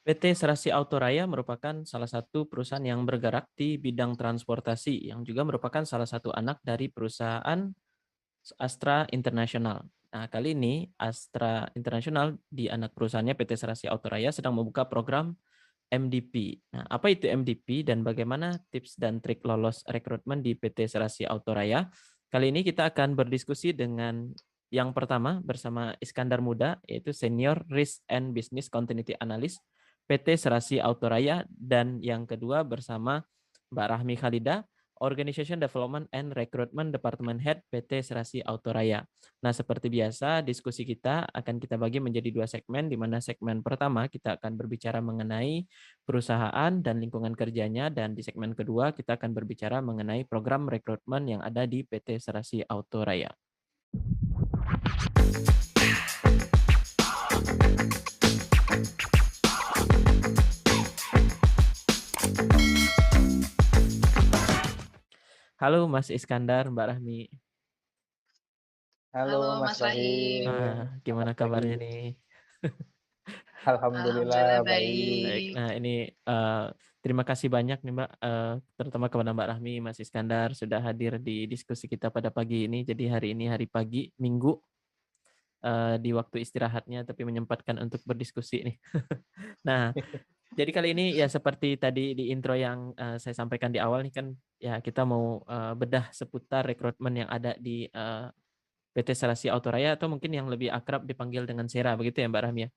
PT Serasi Autoraya merupakan salah satu perusahaan yang bergerak di bidang transportasi yang juga merupakan salah satu anak dari perusahaan Astra International. Nah, kali ini Astra International di anak perusahaannya PT Serasi Autoraya sedang membuka program MDP. Nah, apa itu MDP dan bagaimana tips dan trik lolos rekrutmen di PT Serasi Autoraya? Kali ini kita akan berdiskusi dengan yang pertama bersama Iskandar Muda, yaitu Senior Risk and Business Continuity Analyst PT Serasi Autoraya, dan yang kedua bersama Mbak Rahmi Khalida, Organization Development and Recruitment Department Head PT Serasi Autoraya. Nah, seperti biasa, diskusi kita akan kita bagi menjadi dua segmen, di mana segmen pertama kita akan berbicara mengenai perusahaan dan lingkungan kerjanya, dan di segmen kedua kita akan berbicara mengenai program rekrutmen yang ada di PT Serasi Autoraya. Halo Mas Iskandar, Mbak Rahmi. Halo Halo Mas Mas Rahim. Rahim, Gimana selamat kabarnya pagi. nih? Alhamdulillah Alhamdulillah Baik. baik. baik. Nah, ini terima kasih banyak nih Mbak, terutama kepada Mbak Rahmi, Mas Iskandar sudah hadir di diskusi kita pada pagi ini. Jadi hari ini hari pagi Minggu, di waktu istirahatnya, tapi menyempatkan untuk berdiskusi nih. Nah, jadi kali ini ya seperti tadi di intro yang saya sampaikan di awal nih kan, ya kita mau bedah seputar rekrutmen yang ada di PT Serasi Autoraya, atau mungkin yang lebih akrab dipanggil dengan Sera, begitu ya Mbak Rahmi ya?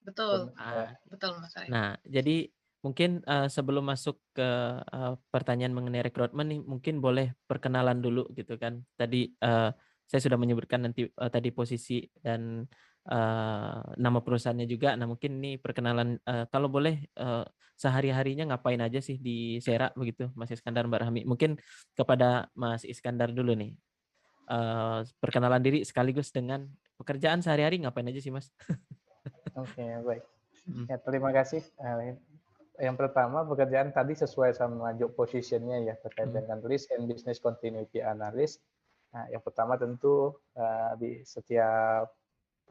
Betul, Ya. betul Mas Rahim. Nah, jadi mungkin sebelum masuk ke pertanyaan mengenai rekrutmen nih, mungkin boleh perkenalan dulu gitu kan. Tadi saya sudah menyebutkan nanti tadi posisi dan nama perusahaannya juga. Nah, mungkin ini perkenalan, kalau boleh sehari-harinya ngapain aja sih di Sera begitu, Mas Iskandar, Mbak Rahmi. Mungkin kepada Mas Iskandar dulu nih. Perkenalan diri sekaligus dengan pekerjaan sehari-hari ngapain aja sih, Mas? Oke, baik. Hmm. Ya, terima kasih. Yang pertama, pekerjaan tadi sesuai sama job position-nya ya, terkait dengan Risk and Business Continuity Analyst. Nah, yang pertama tentu di setiap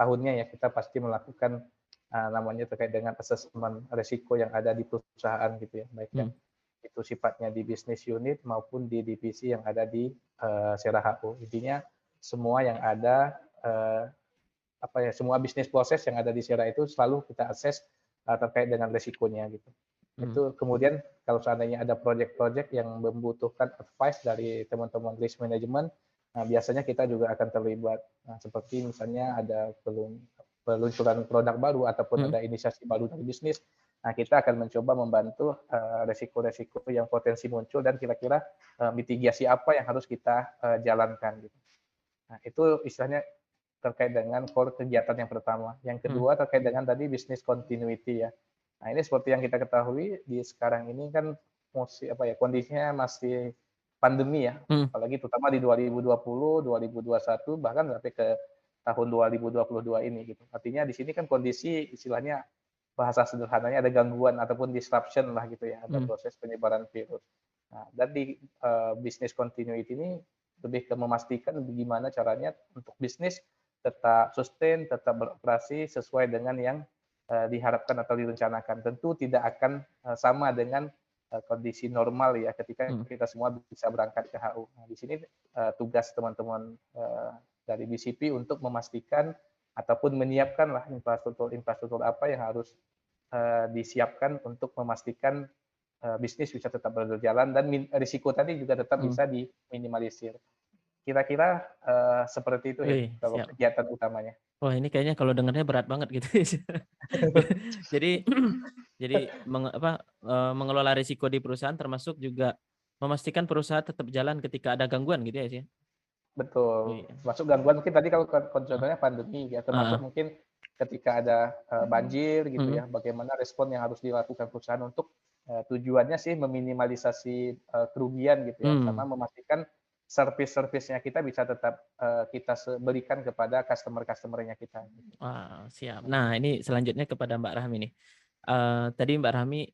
tahunnya ya kita pasti melakukan namanya terkait dengan asesmen risiko yang ada di perusahaan gitu ya, baik yang itu sifatnya di bisnis unit maupun di divisi yang ada di Sera HU. Intinya semua yang ada semua bisnis proses yang ada di Sera itu selalu kita akses terkait dengan resikonya gitu. Itu kemudian kalau seandainya ada project-project yang membutuhkan advice dari teman-teman risk management, nah biasanya kita juga akan terlibat. Nah, seperti misalnya ada peluncuran produk baru ataupun ada inisiasi baru dari bisnis, nah kita akan mencoba membantu resiko-resiko yang potensi muncul dan kira-kira mitigasi apa yang harus kita jalankan gitu. Nah, itu istilahnya terkait dengan core kegiatan yang pertama. Yang kedua terkait dengan tadi business continuity ya. Nah, ini seperti yang kita ketahui di sekarang ini kan kondisinya masih pandemi ya. Apalagi terutama di 2020, 2021 bahkan sampai ke tahun 2022 ini gitu. Artinya di sini kan kondisi istilahnya bahasa sederhananya ada gangguan ataupun disruption lah gitu ya, ada proses penyebaran virus. Nah, dan di business continuity ini lebih ke memastikan bagaimana caranya untuk bisnis tetap sustain, tetap beroperasi sesuai dengan yang diharapkan atau direncanakan. Tentu tidak akan sama dengan kondisi normal ya ketika kita semua bisa berangkat ke HU. Nah, di sini tugas teman-teman dari BCP untuk memastikan ataupun menyiapkan lah infrastruktur apa yang harus disiapkan untuk memastikan bisnis bisa tetap berjalan dan risiko tadi juga tetap bisa diminimalisir. Kira-kira seperti itu ya Wih, kalau siap. kegiatan utamanya. Wah, ini kayaknya kalau dengarnya berat banget gitu. Jadi mengelola risiko di perusahaan termasuk juga memastikan perusahaan tetap jalan ketika ada gangguan gitu ya sih. Betul. Wih. Termasuk gangguan mungkin tadi kalau contohnya pandemi ya, termasuk Ah, mungkin ketika ada banjir gitu mm, ya, bagaimana respon yang harus dilakukan perusahaan untuk tujuannya sih meminimalisasi kerugian gitu ya, sama memastikan service-service-nya kita bisa tetap kita berikan kepada customer-customer-nya kita. Gitu. Wah, siap. Nah, ini selanjutnya kepada Mbak Rahmi nih. Tadi Mbak Rahmi,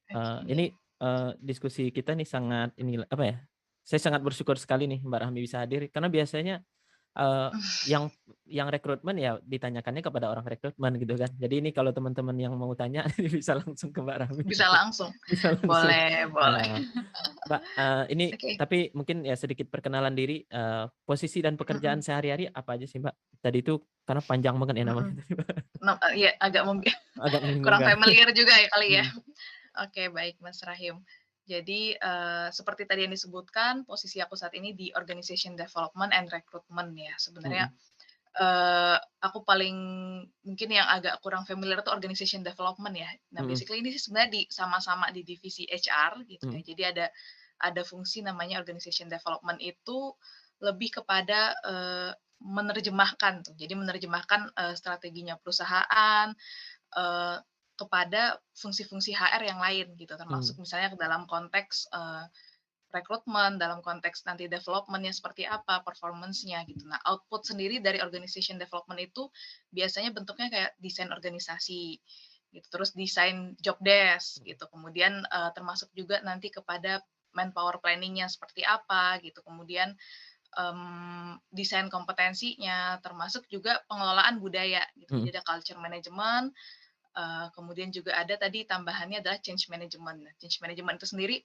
ini Oke. diskusi kita nih sangat ini apa ya? Saya sangat bersyukur sekali nih Mbak Rahmi bisa hadir karena biasanya eee, yang rekrutmen ya ditanyakannya kepada orang rekrutmen gitu kan. Jadi ini kalau teman-teman yang mau tanya bisa langsung ke Mbak Rahmi. Bisa langsung. Bisa langsung. Boleh, boleh. Nah, Mbak, ini Oke. tapi mungkin ya sedikit perkenalan diri, posisi dan pekerjaan Mhm, sehari-hari apa aja sih, Mbak? Tadi itu karena panjang banget ya namanya mhm. tadi, Mbak. Iya agak Agak kurang membingungkan. familiar juga ya kali ya. Mhm, Oke, baik Mas Rahim. Jadi, seperti tadi yang disebutkan, posisi aku saat ini di Organization Development and Recruitment ya. Sebenarnya, mhm, aku paling mungkin yang agak kurang familiar itu Organization Development ya. Nah, mhm, basically ini sih sebenarnya sama-sama di divisi HR gitu ya. mhm, Jadi ada fungsi namanya Organization Development itu lebih kepada, menerjemahkan tuh. Jadi menerjemahkan, strateginya perusahaan, eee, kepada fungsi-fungsi HR yang lain gitu, termasuk mhm, misalnya dalam konteks, rekrutmen, dalam konteks nanti development-nya seperti apa, performance-nya gitu. Nah, output sendiri dari organization development itu biasanya bentuknya kayak desain organisasi gitu, terus desain job desk gitu, kemudian, termasuk juga nanti kepada manpower planning-nya seperti apa gitu, kemudian, desain kompetensinya, termasuk juga pengelolaan budaya gitu. mhm, Jadi ada culture management. Kemudian juga ada tadi tambahannya adalah change management. Nah, change management itu sendiri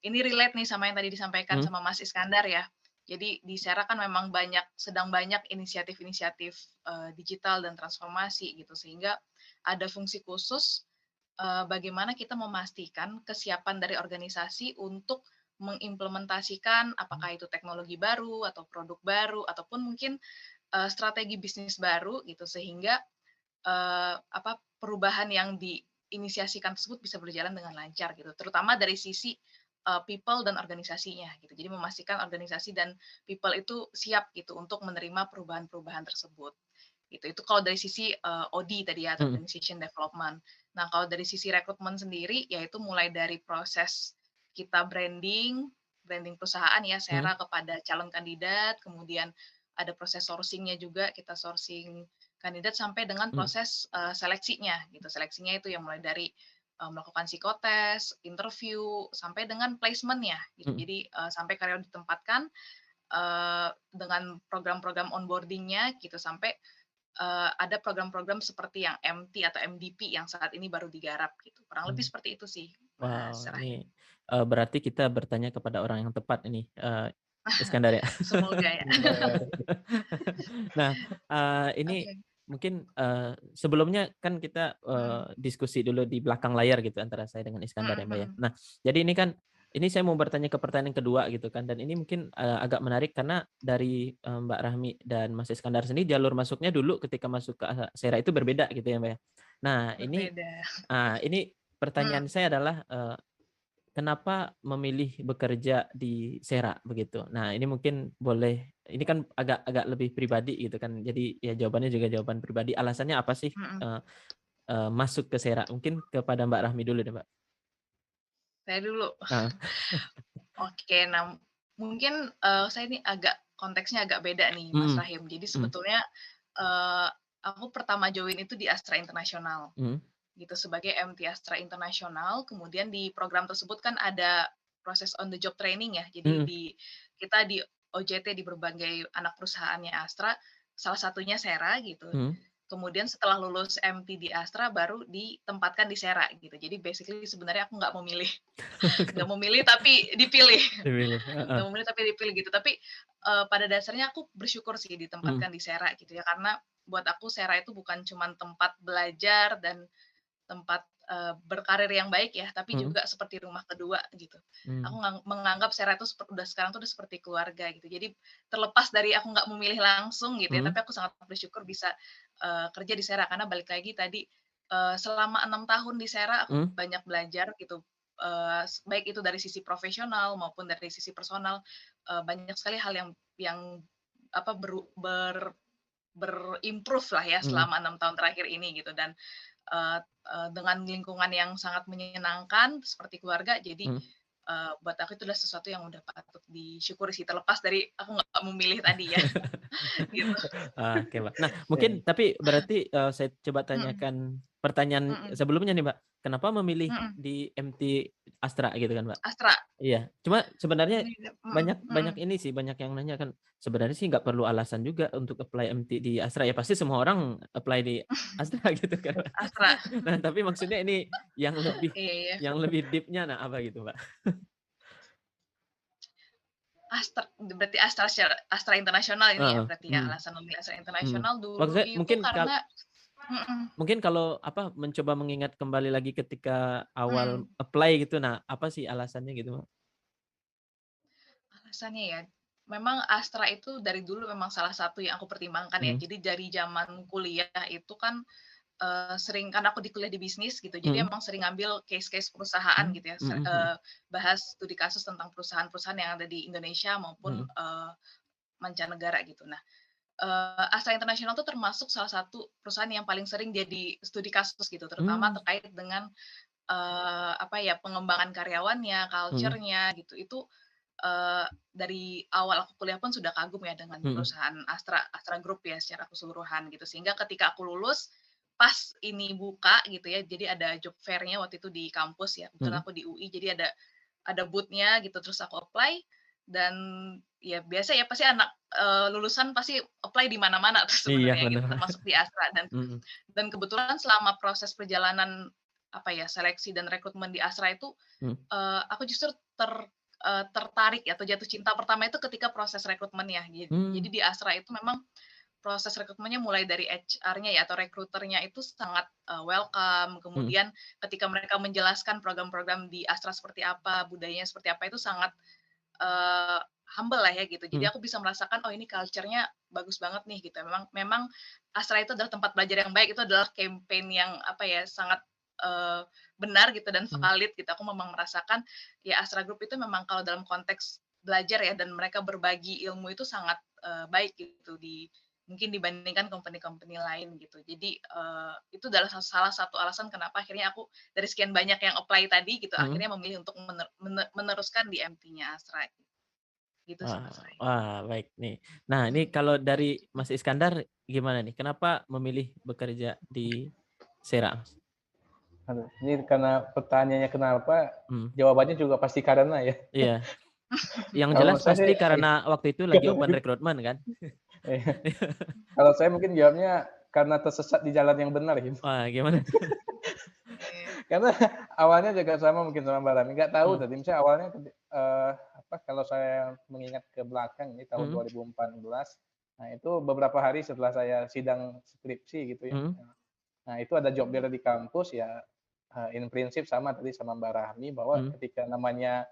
ini relate nih sama yang tadi disampaikan mhm, sama Mas Iskandar ya. Jadi di Sera kan memang sedang banyak inisiatif-inisiatif digital dan transformasi gitu, sehingga ada fungsi khusus bagaimana kita memastikan kesiapan dari organisasi untuk mengimplementasikan apakah itu teknologi baru atau produk baru ataupun mungkin strategi bisnis baru gitu, sehingga perubahan yang diinisiasikan tersebut bisa berjalan dengan lancar gitu, terutama dari sisi, people dan organisasinya gitu. Jadi memastikan organisasi dan people itu siap gitu untuk menerima perubahan-perubahan tersebut, gitu. Itu kalau dari sisi, OD tadi ya, atau mhm, Organization Development. Nah, kalau dari sisi rekrutmen sendiri, yaitu mulai dari proses kita branding perusahaan ya, mhm, Sera kepada calon kandidat, kemudian ada proses sourcing-nya juga, kita sourcing kandidat sampai dengan mhm, proses, seleksinya gitu. Seleksinya itu yang mulai dari, melakukan psikotes, interview, sampai dengan placement-nya gitu. mhm, Jadi, sampai karyawan ditempatkan, dengan program-program onboarding-nya gitu, sampai, ada program-program seperti yang MT atau MDP yang saat ini baru digarap gitu. Kurang lebih mhm. seperti itu sih, Mas Wow, Rahim. ini, berarti kita bertanya kepada orang yang tepat ini, Iskandar ya? Semoga ya. Nah, ini Oke. mungkin, sebelumnya kan kita, Mhm. diskusi dulu di belakang layar gitu antara saya dengan Iskandar ya, Mhm Mbak, ya. mhm. Nah, jadi ini saya mau bertanya ke pertanyaan yang kedua gitu kan, dan ini mungkin, agak menarik karena dari, Mbak Rahmi dan Mas Iskandar sendiri jalur masuknya dulu ketika masuk ke Sera itu berbeda gitu ya, Mbak, ya. Nah, Berbeda. ini pertanyaan Mhm. saya adalah, kenapa memilih bekerja di Sera begitu? Nah, ini mungkin boleh ini kan agak agak lebih pribadi gitu kan. Jadi ya jawabannya juga jawaban pribadi. Alasannya apa sih, Mhm. eee eee, masuk ke Sera? Mungkin kepada Mbak Rahmi dulu deh, Mbak. Saya dulu. Heeh, Oke, nah mungkin, saya ini konteksnya agak beda nih Mas mhm, Rahim. Jadi mhm, sebetulnya, eee, aku pertama join itu di Astra International, mhm, gitu, sebagai MT Astra International, kemudian di program tersebut kan ada proses on the job training ya. Jadi mhm, kita di OJT di berbagai anak perusahaannya Astra, salah satunya Sera gitu. mhm. Kemudian setelah lulus MT di Astra baru ditempatkan di Sera gitu. Jadi basically sebenarnya aku nggak memilih nggak memilih tapi dipilih. Dipilih, heeh, Nggak memilih tapi dipilih gitu. Tapi, pada dasarnya aku bersyukur sih mhm, ditempatkan di Sera gitu ya, karena buat aku Sera itu bukan cuman tempat belajar dan tempat, berkarir yang baik ya, tapi mhm, juga seperti rumah kedua gitu. Aku mmm, menganggap Sera itu udah sekarang tuh udah seperti keluarga gitu. Jadi terlepas dari aku nggak memilih langsung gitu ya, mhm, tapi aku sangat bersyukur bisa, kerja di Sera karena balik lagi tadi, selama 6 tahun di Sera aku mhm, banyak belajar gitu, baik itu dari sisi profesional maupun dari sisi personal, banyak sekali hal yang apa, berimprove lah ya mhm, selama 6 tahun terakhir ini gitu dan, dengan lingkungan yang sangat menyenangkan seperti keluarga jadi, mhm. buat aku itu adalah sesuatu yang udah patut disyukuri sih terlepas dari aku nggak memilih tadi ya gitu. Oke, Mbak. Nah, mungkin Ya. tapi berarti, saya coba Mhm tanyakan pertanyaan Mhm, sebelumnya nih, Mbak. Kenapa memilih mhm. di MT Astra gitu kan, Mbak? Astra. Iya, cuma sebenarnya Mhm, banyak banyak mhm. ini sih, banyak yang nanya kan, sebenarnya sih nggak perlu alasan juga untuk apply MT di Astra, ya pasti semua orang apply di Astra gitu kan, Mbak. Astra. Nah, tapi maksudnya ini yang lebih Iya, iya. yang lebih deep-nya nah apa gitu, Mbak? Astra berarti Astra Internasional ini ya Heeh, berarti ya, mhm, alasan memilih Astra mhm. Internasional dulu Maksudnya itu karena mhm, mungkin kalau apa, mencoba mengingat kembali lagi ketika awal mmm, apply gitu, nah apa sih alasannya gitu, Mbak? alasannya ya, memang Astra itu dari dulu memang salah satu yang aku pertimbangkan ya. Mhm, Jadi dari zaman kuliah itu kan, sering kan aku di kuliah di bisnis gitu, jadi mhm, emang sering ngambil case-case perusahaan mmm, gitu ya, mhm mhm, bahas studi kasus tentang perusahaan-perusahaan yang ada di Indonesia maupun, mhm, mancanegara gitu. Nah, Astra International tuh termasuk salah satu perusahaan yang paling sering jadi studi kasus gitu, terutama mmm, terkait dengan, apa ya, pengembangan karyawannya, mhm, culture-nya gitu. Itu, dari awal aku kuliah pun sudah kagum ya dengan mhm, perusahaan Astra Group ya secara keseluruhan gitu. Sehingga ketika aku lulus, pas ini buka gitu ya, jadi ada job fair-nya waktu itu di kampus ya, kebetulan mhm. aku di UI, jadi ada booth-nya gitu, terus aku apply dan ya biasa ya pasti anak, lulusan pasti apply di mana-mana tuh Iya sebenarnya bener, gitu, Mbak. termasuk di Astra Mhm, dan kebetulan selama proses perjalanan, apa ya, seleksi dan rekrutmen di Astra itu, mhm, aku justru tertarik ya, atau jatuh cinta pertama itu ketika proses rekrutmennya. mmm, Jadi di Astra itu memang proses rekrutmennya mulai dari HR-nya ya, atau rekruternya itu sangat, welcome, mhm, kemudian ketika mereka menjelaskan program-program di Astra seperti apa, budayanya seperti apa, itu sangat eee, humble lah ya gitu. Jadi mhm, aku bisa merasakan, oh ini culture-nya bagus banget nih gitu. Memang memang Astra itu adalah tempat belajar yang baik, itu adalah campaign yang apa ya, sangat, eee, benar gitu dan mhm, valid gitu. Aku memang merasakan ya Astra Group itu memang kalau dalam konteks belajar ya dan mereka berbagi ilmu itu sangat, baik gitu mungkin dibandingkan company-company lain gitu. Jadi, itu adalah salah satu alasan kenapa akhirnya aku dari sekian banyak yang apply tadi gitu, mhm. akhirnya memilih untuk meneruskan di MT-nya Astra, gitu sih Wah Mas Roy. wah, baik nih. Nah, ini kalau dari Mas Iskandar gimana nih? Kenapa memilih bekerja di Sera, Mas? Aduh, ini karena pertanyaannya kenapa, Mhm, jawabannya juga pasti karena ya. iya. Yang Kalau jelas saya sih pasti karena waktu itu lagi open recruitment kan? iya, kalau saya mungkin jawabnya karena tersesat di jalan yang benar gitu. Wah, gimana tuh? Oke. Karena awalnya juga sama mungkin sama Mbak Rani, nggak tahu Mhm, tadi misalnya awalnya apa, kalau saya mengingat ke belakang ini tahun mhm, 2014, nah itu beberapa hari setelah saya sidang skripsi gitu ya. mhm, Nah itu ada job fair di kampus ya, in prinsip sama tadi sama Mbak Rahmi bahwa mhm, ketika namanya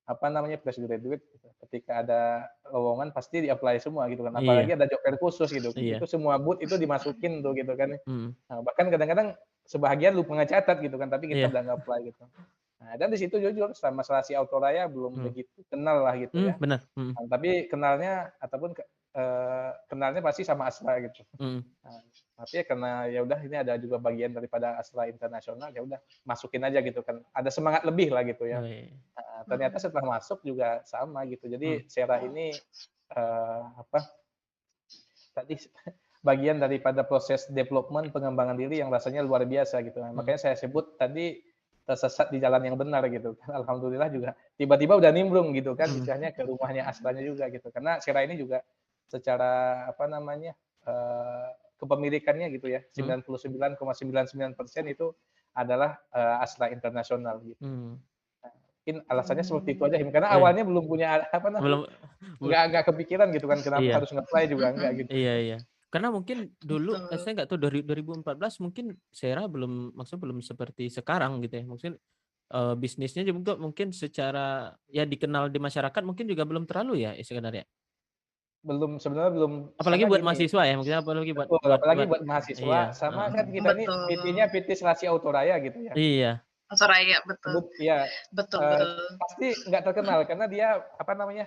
apa namanya, fresh graduate gitu, ketika ada lowongan pasti di-apply semua gitu kan, iya apalagi ada job fair khusus gitu kan, itu iya, semua booth itu dimasukin tuh gitu kan. mhm, Nah, bahkan kadang-kadang sebahagian lupa ngecatat gitu kan, tapi kita iya, udah nge-apply gitu. Nah, dan di situ jujur sama Selasi Autoraya belum mhm, begitu kenal lah gitu ya. bener, mhm, Tapi kenalnya ataupun kenalnya pasti sama Astra gitu. mhm, Nah, tapi ya karena ya udah ini ada juga bagian daripada Astra Internasional, ya udah masukin aja gitu kan, ada semangat lebih lah gitu ya. wih, Ternyata Mhm. setelah masuk juga sama gitu. mhm, Jadi Sera ini, apa tadi bagian daripada proses development pengembangan diri yang rasanya luar biasa gitu. Nah, mhm, makanya saya sebut tadi tersesat di jalan yang benar gitu kan. Alhamdulillah juga tiba-tiba udah nimbrung gitu kan mhm, istilahnya ke rumahnya Astranya juga gitu. Karena Sera ini juga secara apa namanya, kepemilikannya gitu ya, mhm, 99,99% itu adalah, Astra Internasional gitu. mmm, Mungkin alasannya seperti itu aja, Mmm. karena iya, awalnya belum punya apa namanya, belum nggak kepikiran gitu kan kenapa iya. harus nge-apply juga enggak gitu. Iya iya. Karena mungkin dulu, Betul. saya nggak tahu 2014 mungkin Sera belum maksudnya belum seperti sekarang gitu ya. Mungkin, bisnisnya juga mungkin secara ya dikenal di masyarakat mungkin juga belum terlalu ya sebenarnya? Sebenarnya belum Apalagi karena buat gini, mahasiswa ya, mungkin apalagi buat betul, buat apalagi buat buat mahasiswa iya, sama heeh. kan kita nih PT-nya Betul. PT Selasi Autoraya gitu ya. Iya, Soraya, betul. Iya, Betul, betul. pasti nggak terkenal karena dia apa namanya,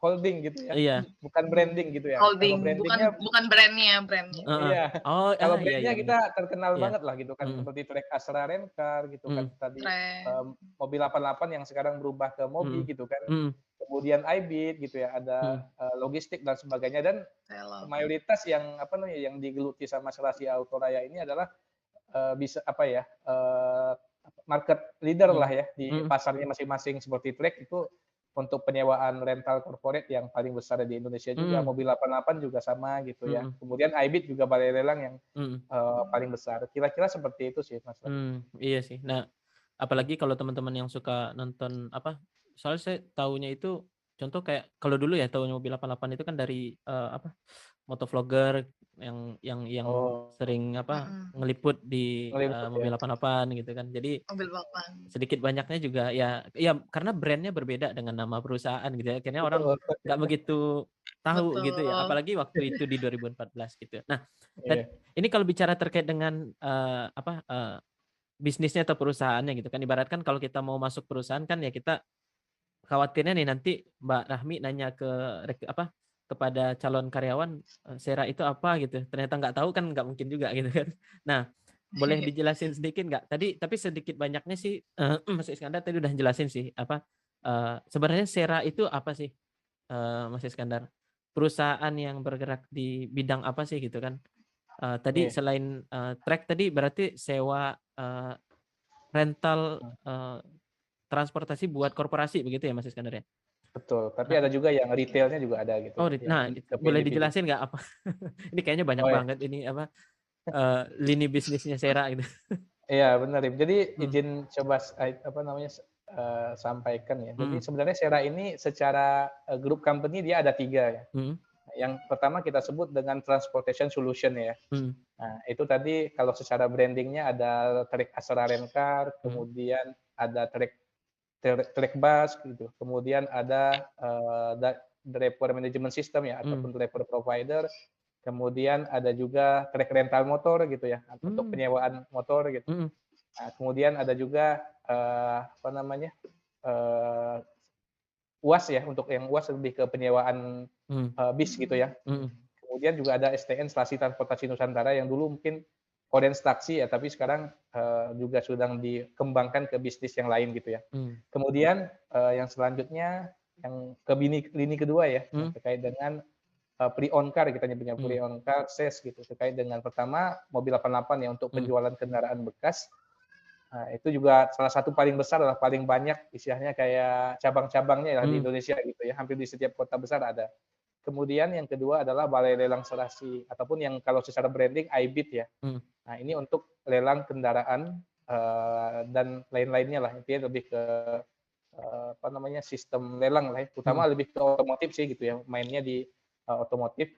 holding gitu ya, iya, bukan branding gitu ya. Kalau Holding, bukan branding-nya bukan brand-nya. heeh. iya, Oh, kalau iya iya brand-nya bener. kita terkenal Iya, banget lah gitu kan, mhm, seperti Trek Astra Rencar gitu kan mhm, tadi, Tren. mobil 88 yang sekarang berubah ke Mobi mhm, gitu kan, mhm, kemudian iBeat gitu ya, ada, mhm, logistik dan sebagainya dan Velog. mayoritas yang apa namanya, yang digeluti sama Selasi Autoraya ini adalah, bisa apa ya, market leader lah ya di Mm. pasarnya masing-masing seperti Trek itu untuk penyewaan rental corporate yang paling besar di Indonesia juga. Mm. Mobil 88 juga sama gitu ya. Mm. Kemudian iBit juga balai lelang yang Mm. paling besar. Kira-kira seperti itu sih Mas. Iya sih. Nah, apalagi kalau teman-teman yang suka nonton apa, soalnya saya tahunya itu contoh kayak kalau dulu ya tahunya mobil 88 itu kan dari apa, motovlogger yang Oh, sering apa, Mm-mm. ngeliput di ngeliput ya. mobil 88 gitu kan. Jadi Mobil papan. sedikit banyaknya juga ya karena brandnya berbeda dengan nama perusahaan gitu ya. Akhirnya orang Betul. nggak begitu tahu gitu ya, Betul. apalagi waktu itu di 2014 gitu. Nah, Iya. ini kalau bicara terkait dengan apa, bisnisnya atau perusahaannya gitu kan. Ibaratkan kalau kita mau masuk perusahaan kan ya kita khawatirnya nih nanti Mbak Rahmi nanya kepada calon karyawan, SERA itu apa gitu. Ternyata nggak tahu kan nggak mungkin juga gitu kan. Nah, boleh dijelasin sedikit nggak? Tapi sedikit banyaknya sih Mas Iskandar tadi udah jelasin sih apa sebenarnya SERA itu apa sih, Mas Iskandar? Perusahaan yang bergerak di bidang apa sih gitu kan? Tadi Iya. selain Trek tadi berarti sewa rental transportasi buat korporasi begitu ya Mas Iskandar ya? Betul, tapi Nah, ada juga yang retailnya juga ada gitu ya, yang boleh individu. dijelasin nggak apa? Ini kayaknya banyak Oh ya, banget ini apa lini bisnisnya Sera gitu. iya benar. Jadi Hmm. izin coba apa namanya sampaikan ya. Jadi Hmm. sebenarnya Sera ini secara grup company dia ada 3 ya. Hmm. Yang pertama kita sebut dengan transportation solution ya. Hmm. Nah, itu tadi kalau secara brandingnya ada Trek Astra Rencar, Hmm. kemudian ada Trek Bus gitu, kemudian ada driver management system ya Hmm. ataupun driver provider, kemudian ada juga trek rental motor gitu ya untuk Hmm. penyewaan motor gitu. Hmm. Nah, kemudian ada juga apa namanya UAS ya, untuk yang UAS lebih ke penyewaan Hmm. bis gitu ya. Hmm. Kemudian juga ada STN Stasi Transportasi Nusantara yang dulu mungkin Kodens Taksi ya, tapi sekarang juga sedang dikembangkan ke bisnis yang lain gitu ya. Hmm. Kemudian yang selanjutnya yang ke lini kedua ya, yang terkait dengan pre-owned car, kita nyebutnya pre-owned car sales gitu, terkait dengan pertama mobil 88 ya untuk penjualan kendaraan bekas. Nah, itu juga salah satu paling besar lah, paling banyak istilahnya kayak cabang-cabangnya ya di Indonesia gitu ya, hampir di setiap kota besar ada. Kemudian yang kedua adalah balai lelang serasi ataupun yang kalau secara branding iBit ya. Nah, ini untuk lelang kendaraan dan lain-lainnya lah, intinya lebih ke apa namanya sistem lelang lah ya, terutama lebih ke otomotif sih gitu ya, mainnya di otomotif.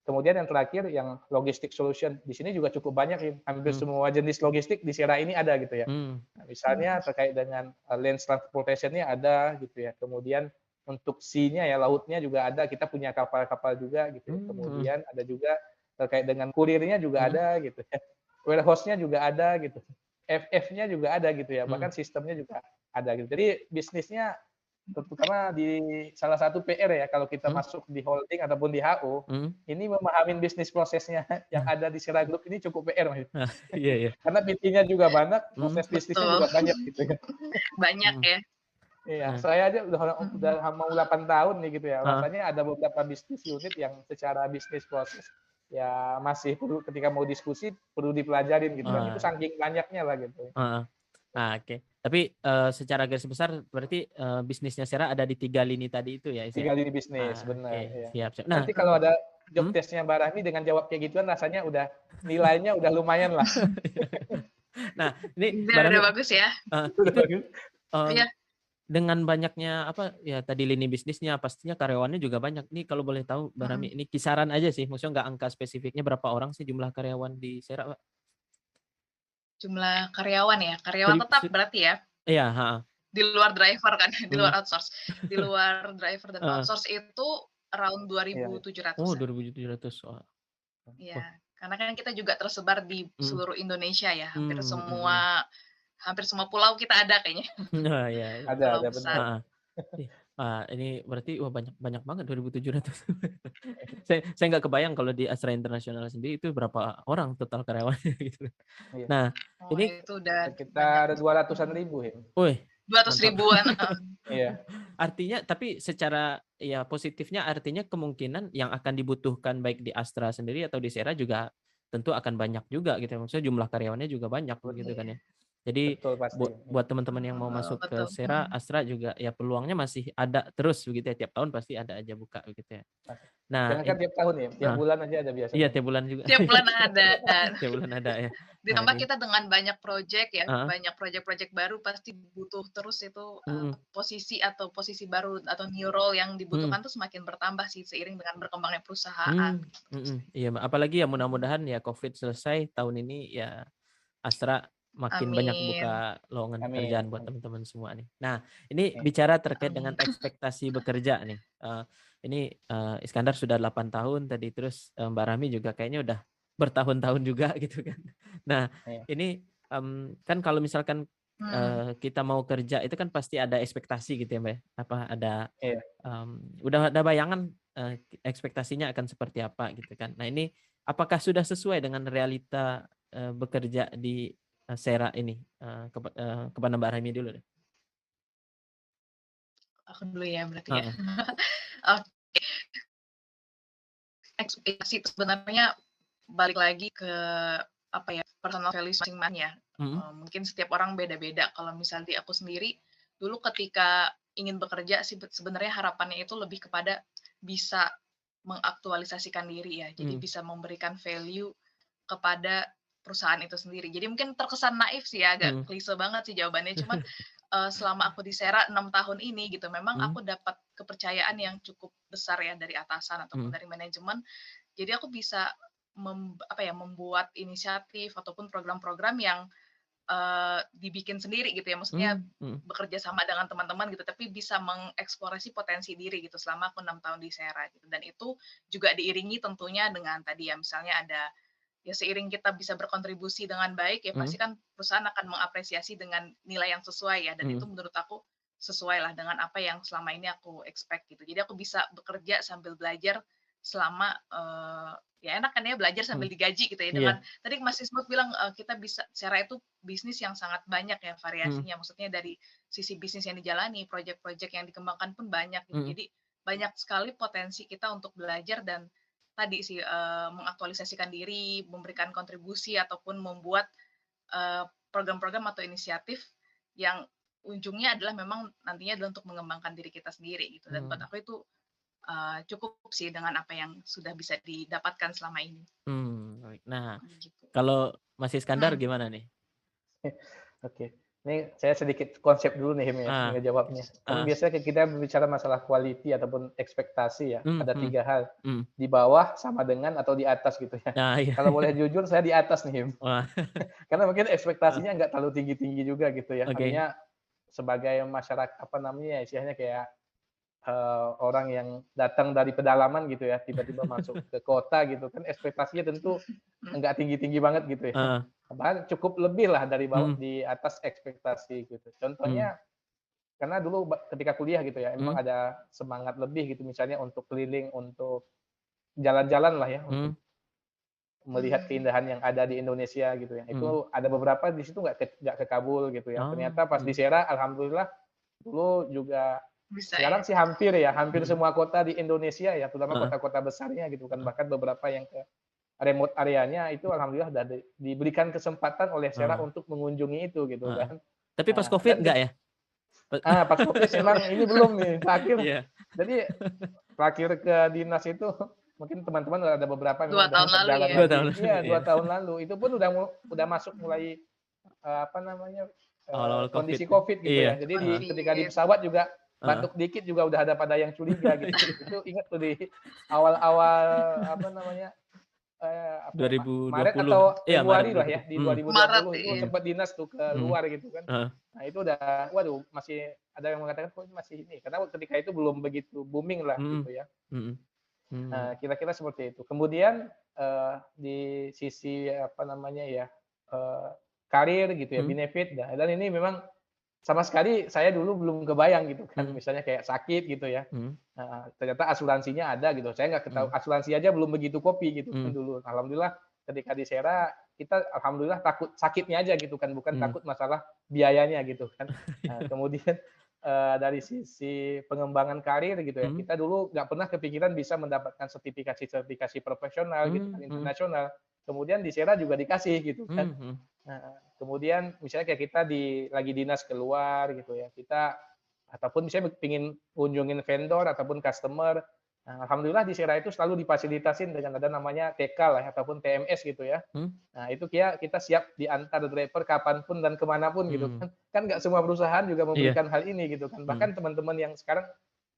Kemudian yang terakhir yang logistik solution, di sini juga cukup banyak ya, hampir semua jenis logistik di Sera ini ada gitu ya. Nah, misalnya terkait dengan land transportation-nya ada gitu ya. Kemudian untuk sea-nya ya, lautnya juga ada, kita punya kapal-kapal juga gitu ya. Kemudian ada juga terkait dengan kurirnya juga ada gitu ya. Warehouse-nya juga ada gitu. FF-nya juga ada gitu ya. Bahkan sistemnya juga ada gitu. Jadi bisnisnya terutama di salah satu PR ya kalau kita masuk di holding ataupun di HO, ini memahami bisnis prosesnya yang ada di Sera Group ini cukup PR. Iya, iya. Karena PT-nya juga banyak, proses bisnisnya Betul. juga banyak gitu ya. Banyak ya. Iya, saya aja udah mau 8 tahun nih gitu ya. Rasanya ada beberapa bisnis unit yang secara bisnis proses ya masih perlu ketika mau diskusi perlu dipelajarin gitu kan. Itu saking banyaknya lah gitu. Oke. Tapi secara garis besar berarti bisnisnya Sera ada di 3 lini tadi itu ya, Is ya? 3 lini bisnis, benar. Oke, Ya. siap, siap. Nah, Nanti kalau ada job testnya Mbak Rahmi dengan jawab kayak gituan rasanya udah nilainya udah lumayan lah. nah ini Mbak Udah Rahmi, bagus ya. itu Iya. dengan banyaknya apa ya tadi lini bisnisnya pastinya karyawannya juga banyak. Nih kalau boleh tahu Mbak Rahmi, ini kisaran aja sih, maksudnya nggak angka spesifiknya berapa orang sih jumlah karyawan di Sera, Pak? Jumlah karyawan ya, karyawan tetap berarti ya? Iya, Di luar driver kan, di luar outsource. Di luar driver dan outsource itu around 2.700. Oh, 2.700. Iya, karena kan kita juga tersebar di seluruh Indonesia ya, hampir semua pulau kita ada kayaknya. Nah, ya. Ada benar. Ini berarti banyak banget 2.700. saya nggak kebayang kalau di Astra International sendiri itu berapa orang total karyawannya gitu. Nah, ini itu udah sekitar 200-an ribu ya. Wih, 200 ribuan. Iya. Artinya tapi secara ya positifnya artinya kemungkinan yang akan dibutuhkan baik di Astra sendiri atau di Sera juga tentu akan banyak juga gitu ya. Maksudnya jumlah karyawannya juga banyak begitu kan ya. Jadi Betul pasti. buat teman-teman yang mau masuk ke Betul. Sera, Astra juga ya peluangnya masih ada terus begitu ya. Tiap tahun pasti ada aja buka begitu ya. Nah, Jangan kan tiap tahun ya, tiap bulan aja ada iya biasanya. tiap bulan juga. Tiap bulan ada. Tiap bulan ada ya. Nah, Ditambah ini kita dengan banyak project ya, Heeh. banyak project-project baru pasti butuh terus itu Mhm. posisi baru atau new role yang Mhm. dibutuhkan tuh semakin bertambah sih seiring dengan berkembangnya perusahaan. Iya, apalagi ya mudah-mudahan ya COVID selesai tahun ini ya Astra makin banyak Amin. buka lowongan Amin. pekerjaan buat teman-teman semua nih. Nah, ini Amin. bicara terkait dengan Amin. ekspektasi bekerja nih. Ini Iskandar sudah 8 tahun tadi, terus Mbak Rahmi juga kayaknya udah bertahun-tahun juga gitu kan. Nah, Iya. ini kan kalau misalkan Hmm. kita mau kerja itu kan pasti ada ekspektasi gitu ya, Mbak. Apa ada Iya. udah ada bayangan ekspektasinya akan seperti apa gitu kan. Nah, ini apakah sudah sesuai dengan realita bekerja di Sera ini? Kepada Mbak Rahmi dulu deh. Aku dulu ya berarti ya. Heeh. Oke. Ekspektasi itu sebenarnya balik lagi ke apa ya, personal values masing-masing ya. Mungkin setiap orang beda-beda. Kalau misalnya di aku sendiri, dulu ketika ingin bekerja sih sebenarnya harapannya itu lebih kepada bisa mengaktualisasikan diri ya. Jadi bisa memberikan value kepada perusahaan itu sendiri. Jadi mungkin terkesan naif sih ya, agak klise banget sih jawabannya. Cuman selama aku di Sera 6 tahun ini gitu, memang aku dapat kepercayaan yang cukup besar ya dari atasan ataupun dari manajemen. Jadi aku bisa membuat inisiatif ataupun program-program yang dibikin sendiri gitu ya. Maksudnya bekerja sama dengan teman-teman gitu, tapi bisa mengeksplorasi potensi diri gitu selama aku 6 tahun di Sera gitu. Dan itu juga diiringi tentunya dengan tadi ya misalnya ada ya seiring kita bisa berkontribusi dengan baik ya pasti kan perusahaan akan mengapresiasi dengan nilai yang sesuai ya, dan itu menurut aku sesuai lah dengan apa yang selama ini aku expect gitu. Jadi aku bisa bekerja sambil belajar selama ya enak kan ya belajar sambil digaji gitu ya, dengan tadi Mas Ismut bilang kita bisa Sera itu bisnis yang sangat banyak ya variasinya, maksudnya dari sisi bisnis yang dijalani, project-project yang dikembangkan pun banyak gitu. Jadi banyak sekali potensi kita untuk belajar dan tadi sih mengaktualisasikan diri, memberikan kontribusi ataupun membuat program-program atau inisiatif yang ujungnya adalah memang nantinya adalah untuk mengembangkan diri kita sendiri gitu. Dan buat aku itu cukup sih dengan apa yang sudah bisa didapatkan selama ini. Baik. Nah, Gitu. kalau Mas Iskandar gimana nih? Oke. Ini saya sedikit konsep dulu nih, Him, ya, ngejawabnya. Kan biasanya kita berbicara masalah quality ataupun ekspektasi ya. Ada 3 hal. Di bawah, sama dengan, atau di atas gitu ya. Nah, iya. Kalau boleh jujur, saya di atas nih, Him. Wah. Karena mungkin ekspektasinya nggak terlalu tinggi-tinggi juga gitu ya. Oke. Artinya sebagai masyarakat, apa namanya, istilahnya kayak orang yang datang dari pedalaman gitu ya, tiba-tiba masuk ke kota gitu kan, ekspektasinya tentu nggak tinggi-tinggi banget gitu ya. Bahkan cukup lebih lah dari bawah, di atas ekspektasi gitu. Contohnya, karena dulu ketika kuliah gitu ya, emang ada semangat lebih gitu, misalnya untuk keliling, untuk jalan-jalan lah ya, untuk melihat keindahan yang ada di Indonesia gitu ya. Itu ada beberapa di situ nggak kekabul gitu ya. Ternyata pas di Sera, alhamdulillah dulu juga Bisa sekarang ya. sih hampir semua kota di Indonesia ya, terutama kota-kota besarnya gitu kan, bahkan beberapa yang ke remote areanya itu alhamdulillah sudah diberikan kesempatan oleh Sera untuk mengunjungi itu gitu kan. Tapi pas COVID enggak ya? Pas COVID memang ini belum nih terakhir. Iya. Jadi terakhir ke dinas itu mungkin teman-teman ada beberapa 2 memang udah tahun lalu berjalan ya. 2 lagi. tahun lalu, Iya, 2 iya. tahun lalu. Itu pun udah masuk mulai apa namanya, Awal-awal COVID. kondisi COVID gitu Iya. ya. Jadi ketika di COVID. pesawat juga batuk dikit juga udah ada pada yang curiga gitu. Itu ingat tuh di awal-awal apa namanya, apa ya, Maret 2020. atau Iya, Maret Februari lah ya, di 2020. Maret 2020 itu ya. sempat dinas tuh ke luar gitu kan. Nah, itu udah waduh, masih ada yang mengatakan kok ini masih ini, karena ketika itu belum begitu booming lah gitu ya. Kira-kira seperti itu. Kemudian di sisi apa namanya ya, karir gitu ya, benefit dan ini memang sama sekali saya dulu belum kebayang gitu kan, misalnya kayak sakit gitu ya. Ternyata asuransinya ada gitu. Saya nggak ketahui, asuransi aja belum begitu kopi gitu kan dulu. Alhamdulillah ketika di Sera kita alhamdulillah takut sakitnya aja gitu kan, bukan takut masalah biayanya gitu kan. Kemudian dari sisi pengembangan karir gitu ya, kita dulu nggak pernah kepikiran bisa mendapatkan sertifikasi profesional gitu kan, internasional. kemudian di Sera juga dikasih gitu kan. Mhm. Nah, kemudian misalnya kayak kita lagi dinas keluar gitu ya, kita ataupun misalnya pingin kunjungin vendor ataupun customer, nah, alhamdulillah di Sera itu selalu difasilitasin dengan ada namanya TK lah ya, ataupun TMS gitu ya. Mmm, Nah, itu kita siap diantar driver kapanpun dan kemanapun gitu mmm. kan. Kan nggak semua perusahaan juga Iya. memberikan hal ini gitu kan. Mhm, Bahkan teman-teman yang sekarang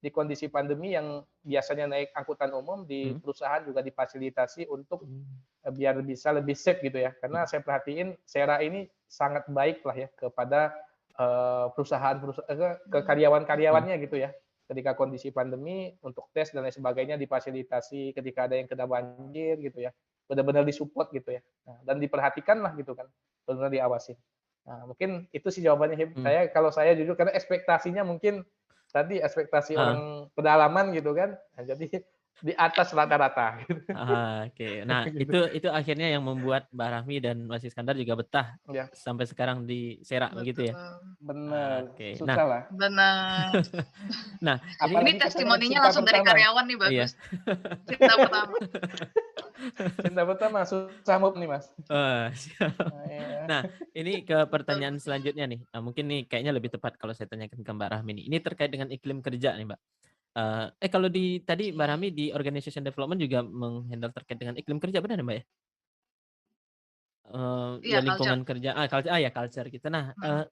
di kondisi pandemi yang biasanya naik angkutan umum di mhm. perusahaan juga difasilitasi untuk Mmm, biar bisa lebih safe gitu ya. Karena mhm, saya perhatiin Sera ini sangat baik lah ya kepada ke Hmm. mhm, karyawan-karyawannya gitu ya. Ketika kondisi pandemi untuk tes dan lain sebagainya difasilitasi, ketika ada yang kena banjir gitu ya, benar-benar disupport gitu ya. Nah, dan diperhatikan lah gitu kan, benar-benar diawasin. Nah, mungkin itu sih jawabannya Hib. mmm. Kalau saya jujur karena ekspektasinya mungkin tadi ekspektasi Heeh. orang pedalaman gitu kan, nah, jadi di atas rata-rata Oke. Nah, gitu. itu akhirnya yang membuat Mbak Rahmi dan Mas Iskandar juga betah Ya, sampai sekarang di Sera begitu ya? Betul, bener, Oke. Nah susah lah. benar. nah ini Ini Apalagi katanya kan testimoninya cinta langsung dari pertama. karyawan nih, iya. bagus. Cinta pertama. Cinta pertama susah move nih, Mas. Siap. Nah, iya. Nah, ini ke Betul. pertanyaan selanjutnya nih, mungkin nih kayaknya lebih tepat kalau saya tanyakan ke Mbak Rahmi nih. Ini terkait dengan iklim kerja nih, Mbak. Kalau tadi Mbak Rahmi Oke. di organization development juga meng-handle terkait dengan iklim kerja, benar ya, Mbak, ya? Ya Iya, culture. lingkungan kerja, ya culture gitu. Nah, Mhm.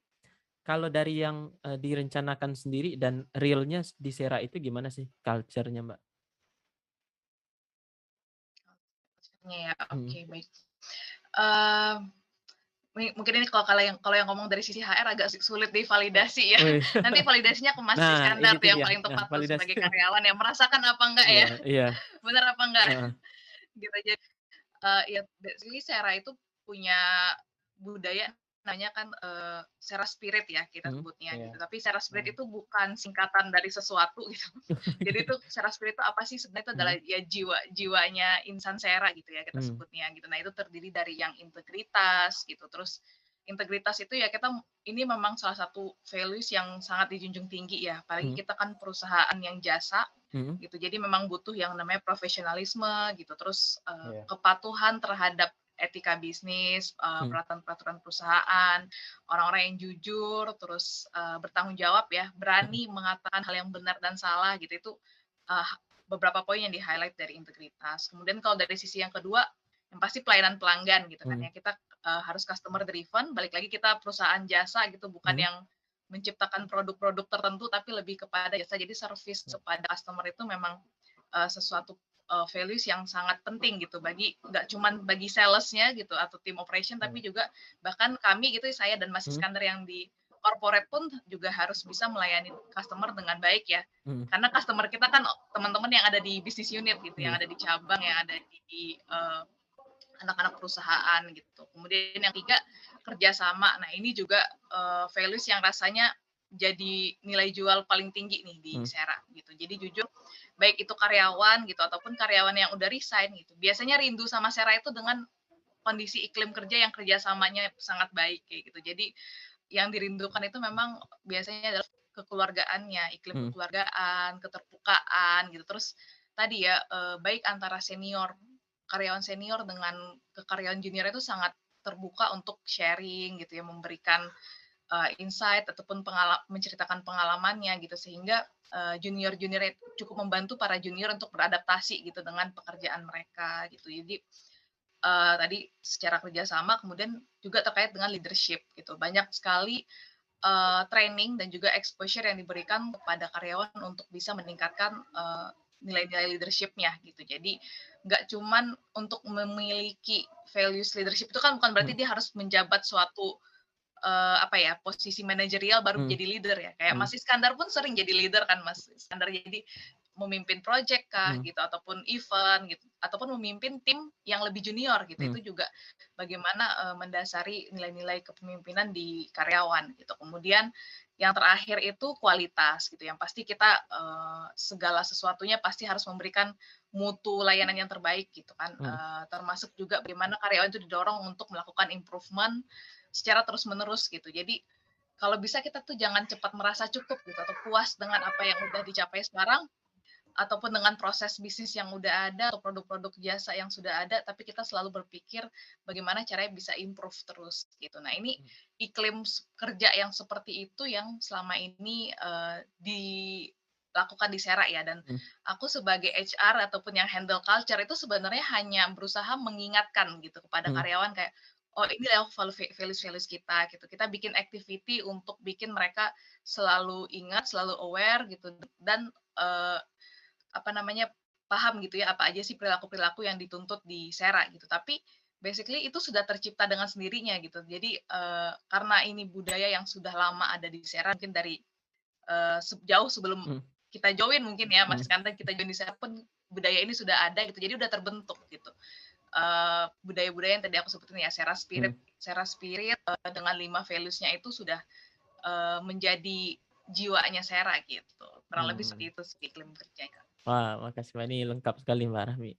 kalau dari yang, direncanakan sendiri dan realnya di Sera itu gimana sih culture-nya, Mbak? Culture-nya ya, Mhm. oke baik. Eee, mungkin ini kalau yang ngomong dari sisi HR agak sulit divalidasi ya. Wih. Nanti validasinya ke Mas Nah, ini Iskandar tuh tuh yang dia. paling Nah, tepat tuh validasi. sebagai karyawan yang merasakan apa enggak Iya ya, iya, bener apa enggak, heeh, gitu. Jadi ya basically Sera itu punya budaya namanya kan, Sera Spirit ya kita mhm, sebutnya gitu, Iya. tapi Sera Spirit Mhm. itu bukan singkatan dari sesuatu gitu. Jadi itu Sera Spirit itu apa sih, sebenarnya itu adalah mhm, ya jiwanya insan Sera gitu ya kita mhm, sebutnya gitu. Nah itu terdiri dari yang integritas gitu, terus integritas itu ya ini memang salah satu values yang sangat dijunjung tinggi ya, apalagi mhm, kita kan perusahaan yang jasa mhm, gitu. Jadi memang butuh yang namanya profesionalisme gitu, terus Iya. kepatuhan terhadap etika bisnis, mhm, peraturan-peraturan perusahaan, orang-orang yang jujur, terus bertanggung jawab ya, mhm, berani mengatakan hal yang benar dan salah gitu. Itu uh, beberapa poin yang di-highlight dari integritas. Kemudian kalau dari sisi yang kedua, yang pasti pelayanan pelanggan gitu kan mhm, ya. Kita harus customer driven, balik lagi kita perusahaan jasa gitu, bukan mhm, yang menciptakan produk-produk tertentu tapi lebih kepada jasa. Jadi service Mhm. kepada customer itu memang sesuatu values yang sangat penting gitu nggak cuman bagi salesnya gitu atau tim operation tapi Mhm. juga bahkan kami gitu saya dan Mas mhm, Iskandar yang di corporate pun juga harus bisa melayani customer dengan baik ya. mhm, Karena customer kita kan teman-teman yang ada di business unit gitu, yang iya, ada di cabang, yang ada di anak-anak perusahaan gitu. Kemudian yang ketiga kerjasama. Nah ini juga values yang rasanya jadi nilai jual paling tinggi nih di mhm, Sera gitu. Jadi jujur baik itu karyawan gitu ataupun karyawan yang udah resign gitu. Biasanya rindu sama Sera itu dengan kondisi iklim kerja yang kerjasamanya sangat baik kayak gitu. Jadi yang dirindukan itu memang biasanya adalah kekeluargaannya, iklim mhm, kekeluargaan, keterbukaan gitu. Terus tadi ya baik antara karyawan senior dengan ke karyawan junior itu sangat terbuka untuk sharing gitu ya, memberikan insight ataupun menceritakan pengalamannya gitu sehingga junior-junior cukup membantu para junior untuk beradaptasi gitu dengan pekerjaan mereka gitu. Jadi tadi secara kerjasama kemudian juga terkait dengan leadership gitu. Banyak sekali training dan juga exposure yang diberikan kepada karyawan untuk bisa meningkatkan nilai-nilai leadership-nya gitu. Jadi nggak cuman untuk memiliki values leadership itu kan bukan berarti mhm, dia harus menjabat suatu apa ya, posisi manajerial baru mhm, jadi leader ya. Kayak mhm, Mas Iskandar pun sering jadi leader kan Mas Iskandar. Jadi memimpin project kah mhm, gitu ataupun event gitu ataupun memimpin tim yang lebih junior gitu. mhm, Itu juga bagaimana mendasari nilai-nilai kepemimpinan di karyawan gitu. Kemudian yang terakhir itu kualitas gitu. Yang pasti kita segala sesuatunya pasti harus memberikan mutu layanan yang terbaik gitu kan. mhm, Termasuk juga bagaimana karyawan itu didorong untuk melakukan improvement secara terus-menerus gitu. Jadi kalau bisa kita tuh jangan cepat merasa cukup gitu atau puas dengan apa yang udah dicapai sekarang, ataupun dengan proses bisnis yang udah ada atau produk-produk jasa yang sudah ada, tapi kita selalu berpikir bagaimana caranya bisa improve terus gitu. Nah, ini iklim kerja yang seperti itu yang selama ini dilakukan di Sera ya, dan aku sebagai HR ataupun yang handle culture itu sebenarnya hanya berusaha mengingatkan gitu kepada karyawan kayak, oh ini loh values-values kita gitu. Kita bikin activity untuk bikin mereka selalu ingat, selalu aware gitu, dan apa namanya, paham gitu ya, apa aja sih perilaku-perilaku yang dituntut di Sera gitu. Tapi basically itu sudah tercipta dengan sendirinya gitu. Jadi, karena ini budaya yang sudah lama ada di Sera, mungkin dari, jauh sebelum kita join mungkin ya, Mas Iskandar, kita join di Sera pun budaya ini sudah ada gitu, jadi udah terbentuk gitu. Budaya-budaya yang tadi aku sebutin ya, Sera Spirit, dengan 5 values-nya itu sudah, menjadi jiwanya Sera gitu. Kurang lebih seperti itu sih iklim kerjanya. Wah, makasih Mbak, ini lengkap sekali Mbak Rahmi.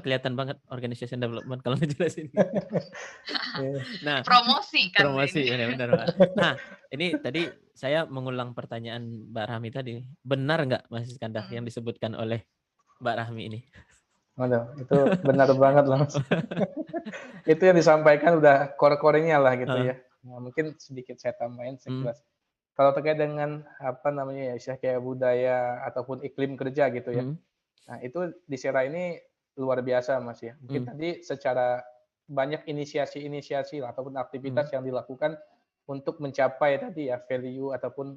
Kelihatan banget organization development kalau ngejelasin. Nah, promosi kan promosi ini. benar-benar Mbak. Nah, ini tadi saya mengulang pertanyaan Mbak Rahmi tadi. Benar nggak Mas Iskandar yang disebutkan oleh Mbak Rahmi ini? Waduh, itu benar banget lah Mas. Itu yang disampaikan udah core-core-nya lah gitu ya. Nah, mungkin sedikit saya tambahin sekilas. Kalau terkait dengan apa namanya ya, istilah kayak budaya ataupun iklim kerja gitu ya. Nah, itu di Sera ini luar biasa Mas ya. Mungkin tadi secara banyak inisiasi-inisiasi ataupun aktivitas yang dilakukan untuk mencapai tadi ya value ataupun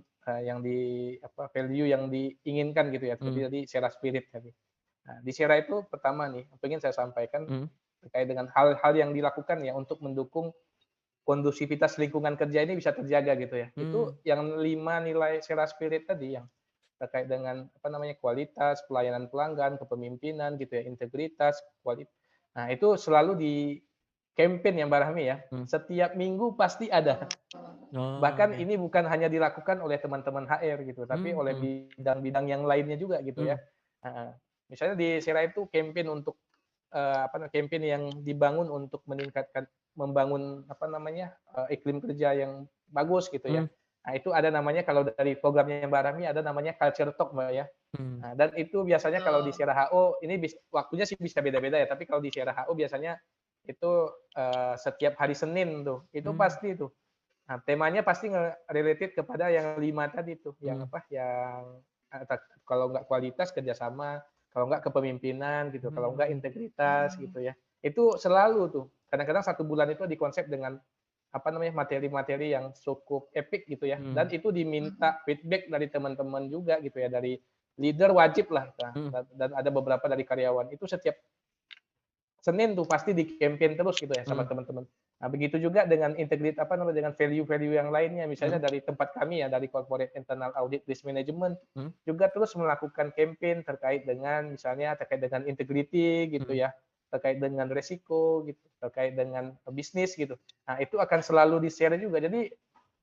value yang diinginkan gitu ya. Seperti tadi Sera Spirit tadi. Nah, di Sera itu pertama nih, ingin saya sampaikan terkait dengan hal-hal yang dilakukan ya untuk mendukung kondusivitas lingkungan kerja ini bisa terjaga gitu ya. Itu yang 5 nilai Sera Spirit tadi yang terkait dengan apa namanya kualitas, pelayanan pelanggan, kepemimpinan gitu ya, integritas, kualitas. Nah, itu selalu di campaign yang Mbak Rahmi ya. Setiap minggu pasti ada. Bahkan ini bukan hanya dilakukan oleh teman-teman HR gitu, tapi oleh bidang-bidang yang lainnya juga gitu ya. Misalnya di Sera itu campaign untuk campaign yang dibangun untuk membangun apa namanya iklim kerja yang bagus gitu ya. Nah, itu ada namanya kalau dari programnya Mbak Rami ada namanya Culture Talk Mbak ya. Nah, dan itu biasanya kalau di Sera HO ini waktunya sih bisa beda-beda ya, tapi kalau di Sera HO biasanya itu setiap hari Senin tuh. Itu pasti tuh. Nah, temanya pasti related kepada yang 5 tadi tuh, yang apa yang kalau nggak kualitas kerjasama, kalau nggak kepemimpinan gitu, kalau nggak integritas gitu ya. Itu selalu tuh. Kadang-kadang 1 bulan itu dikonsep dengan apa namanya materi-materi yang cukup epic gitu ya. Dan itu diminta feedback dari teman-teman juga gitu ya, dari leader wajib lah. Dan ada beberapa dari karyawan. Itu setiap Senin tuh pasti di campaign terus gitu ya sama teman-teman. Nah, begitu juga dengan integritas apa namanya dengan value-value yang lainnya misalnya dari tempat kami ya dari Corporate Internal Audit Risk Management juga terus melakukan campaign terkait dengan misalnya terkait dengan integrity gitu ya, terkait dengan resiko gitu, terkait dengan bisnis gitu. Nah, itu akan selalu di-share juga. Jadi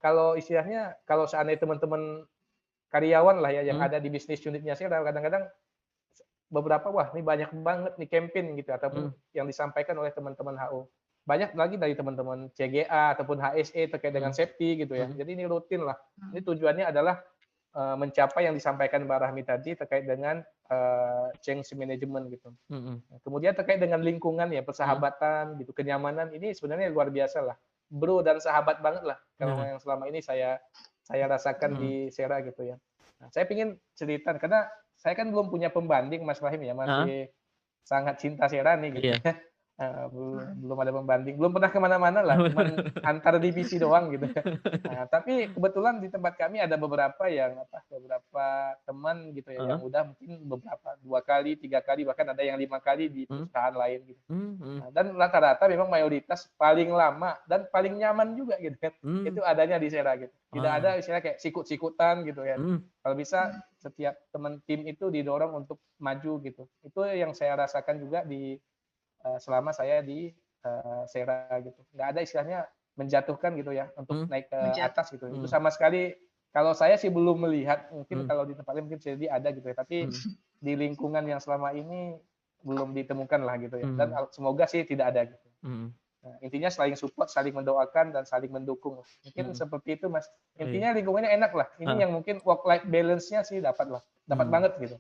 kalau istilahnya kalau seandainya teman-teman karyawan lah ya yang ada di bisnis unitnya sih kadang-kadang beberapa wah ini banyak banget nih campaign gitu ataupun yang disampaikan oleh teman-teman HO. Banyak lagi dari teman-teman CGA ataupun HSE terkait dengan safety gitu ya. Jadi ini rutin lah. Ini tujuannya adalah mencapai yang disampaikan Mbak Rahmi tadi terkait dengan change management gitu. Kemudian terkait dengan lingkungan ya, persahabatan gitu, kenyamanan ini sebenarnya luar biasa lah. Bro dan sahabat banget lah kalau yang selama ini saya rasakan di Sera gitu ya. Nah, saya ingin cerita karena saya kan belum punya pembanding Mas Fahim ya, masih sangat cinta Sera nih gitu. Iya. Belum ada pembanding, belum pernah kemana-mana lah, cuman antar divisi doang gitu. Nah, tapi kebetulan di tempat kami ada beberapa teman gitu ya, yang udah mungkin 2 kali, 3 kali, bahkan ada yang 5 kali di perusahaan lain gitu. Nah, dan rata-rata memang mayoritas paling lama dan paling nyaman juga gitu kan. Itu adanya di Sera gitu. Tidak ada istilah kayak sikut-sikutan gitu ya. Kalau bisa setiap teman tim itu didorong untuk maju gitu. Itu yang saya rasakan juga di selama saya di Sera gitu. Nggak ada istilahnya menjatuhkan gitu ya untuk naik ke atas gitu. Itu sama sekali kalau saya sih belum melihat, mungkin kalau di tempat lain mungkin jadi ada gitu ya. Tapi di lingkungan yang selama ini belum ditemukan lah gitu ya. Dan semoga sih tidak ada gitu. Nah, intinya saling support, saling mendoakan dan saling mendukung. Mungkin seperti itu Mas. Intinya lingkungannya enak lah. Ini yang mungkin work life balance-nya sih dapat lah. Dapat banget gitu.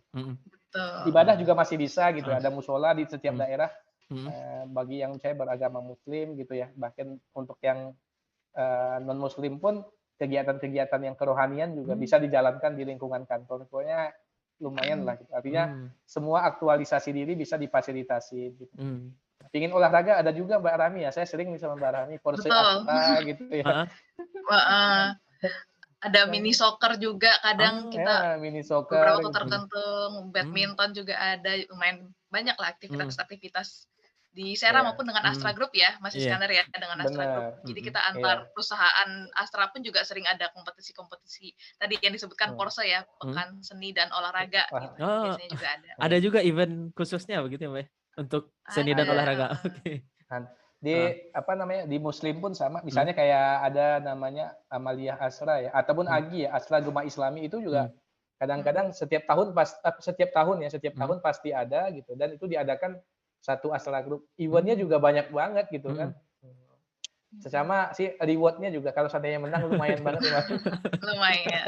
ibadah juga masih bisa gitu. Ah. Ada musola di setiap Hmm. daerah. Hmm. Bagi yang saya beragama Muslim gitu ya. Bahkan untuk yang non Muslim pun kegiatan-kegiatan yang kerohanian juga bisa dijalankan di lingkungan kantor. Pokoknya lumayan lah. Gitu. Artinya semua aktualisasi diri bisa difasilitasi. Gitu. Pingin olahraga ada juga Mbak Rami ya. Saya sering nih sama Mbak Rami, Porsche Betul. Astra gitu ya. Ada mini soccer juga kadang kita Ya, mini soccer beberapa waktu gitu. tertentu, badminton juga ada, lumayan banyak lah aktivitas-aktivitas di Sera Iya. maupun dengan Astra Group ya, Mas Iya. Iskandar ya, dengan Astra Group. Benar. Jadi kita Iya. antar perusahaan Astra pun juga sering ada kompetisi-kompetisi. Tadi yang disebutkan Porsche ya, Pekan Seni dan Olahraga gitu. Oh, Biasanya juga ada. ada juga event khususnya begitu ya, Mbak? Untuk seni dan olahraga. Oke. Di Muslim pun sama, misalnya kayak ada namanya Amaliyah Asra ya, ataupun Agi ya, Asra Gema Islami itu juga kadang-kadang setiap tahun pasti ada gitu, dan itu diadakan satu Asra Group. Eventnya juga banyak banget gitu kan. Sesama sih rewardnya juga kalau seandainya menang lumayan banget ya Mas. Lumayan.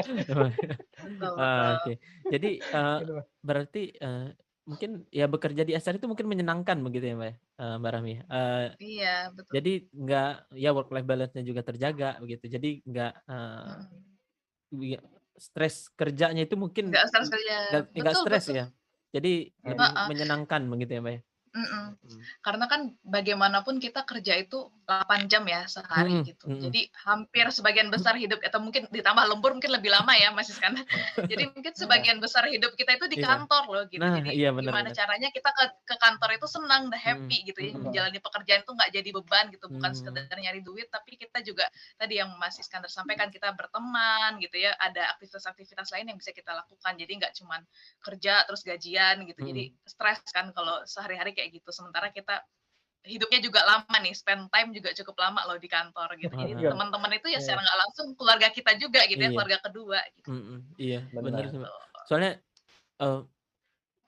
Betul. Oke. Jadi Gitu, Mas. berarti mungkin ya bekerja di Astra itu mungkin menyenangkan begitu ya Mbak, Mbak Rami. Iya, betul. Jadi nggak ya work life balance-nya juga terjaga begitu. Jadi nggak stres kerjanya itu mungkin Nggak stres kerja. nggak Betul, stres betul. ya. Jadi lebih menyenangkan begitu ya Mbak. Karena kan bagaimanapun kita kerja itu 8 jam ya sehari gitu. Jadi hampir sebagian besar hidup, atau mungkin ditambah lembur mungkin lebih lama ya Mas Iskandar. Jadi mungkin sebagian besar hidup kita itu di kantor loh gitu. Nah, Jadi iya gimana benar-benar. caranya kita ke kantor itu senang, udah happy gitu ya. Menjalani pekerjaan itu nggak jadi beban gitu. Bukan sekedar nyari duit, tapi kita juga tadi yang Mas Iskandar sampaikan, kita berteman gitu ya. Ada aktivitas-aktivitas lain yang bisa kita lakukan. Jadi nggak cuma kerja terus gajian gitu. Jadi stres kan kalau sehari-hari kayak gitu. Sementara kita hidupnya juga lama nih, spend time juga cukup lama loh di kantor gitu. Jadi teman-teman itu ya secara nggak langsung keluarga kita juga gitu ya, keluarga kedua gitu. Iya, benar sih, Mbak. Betul. Soalnya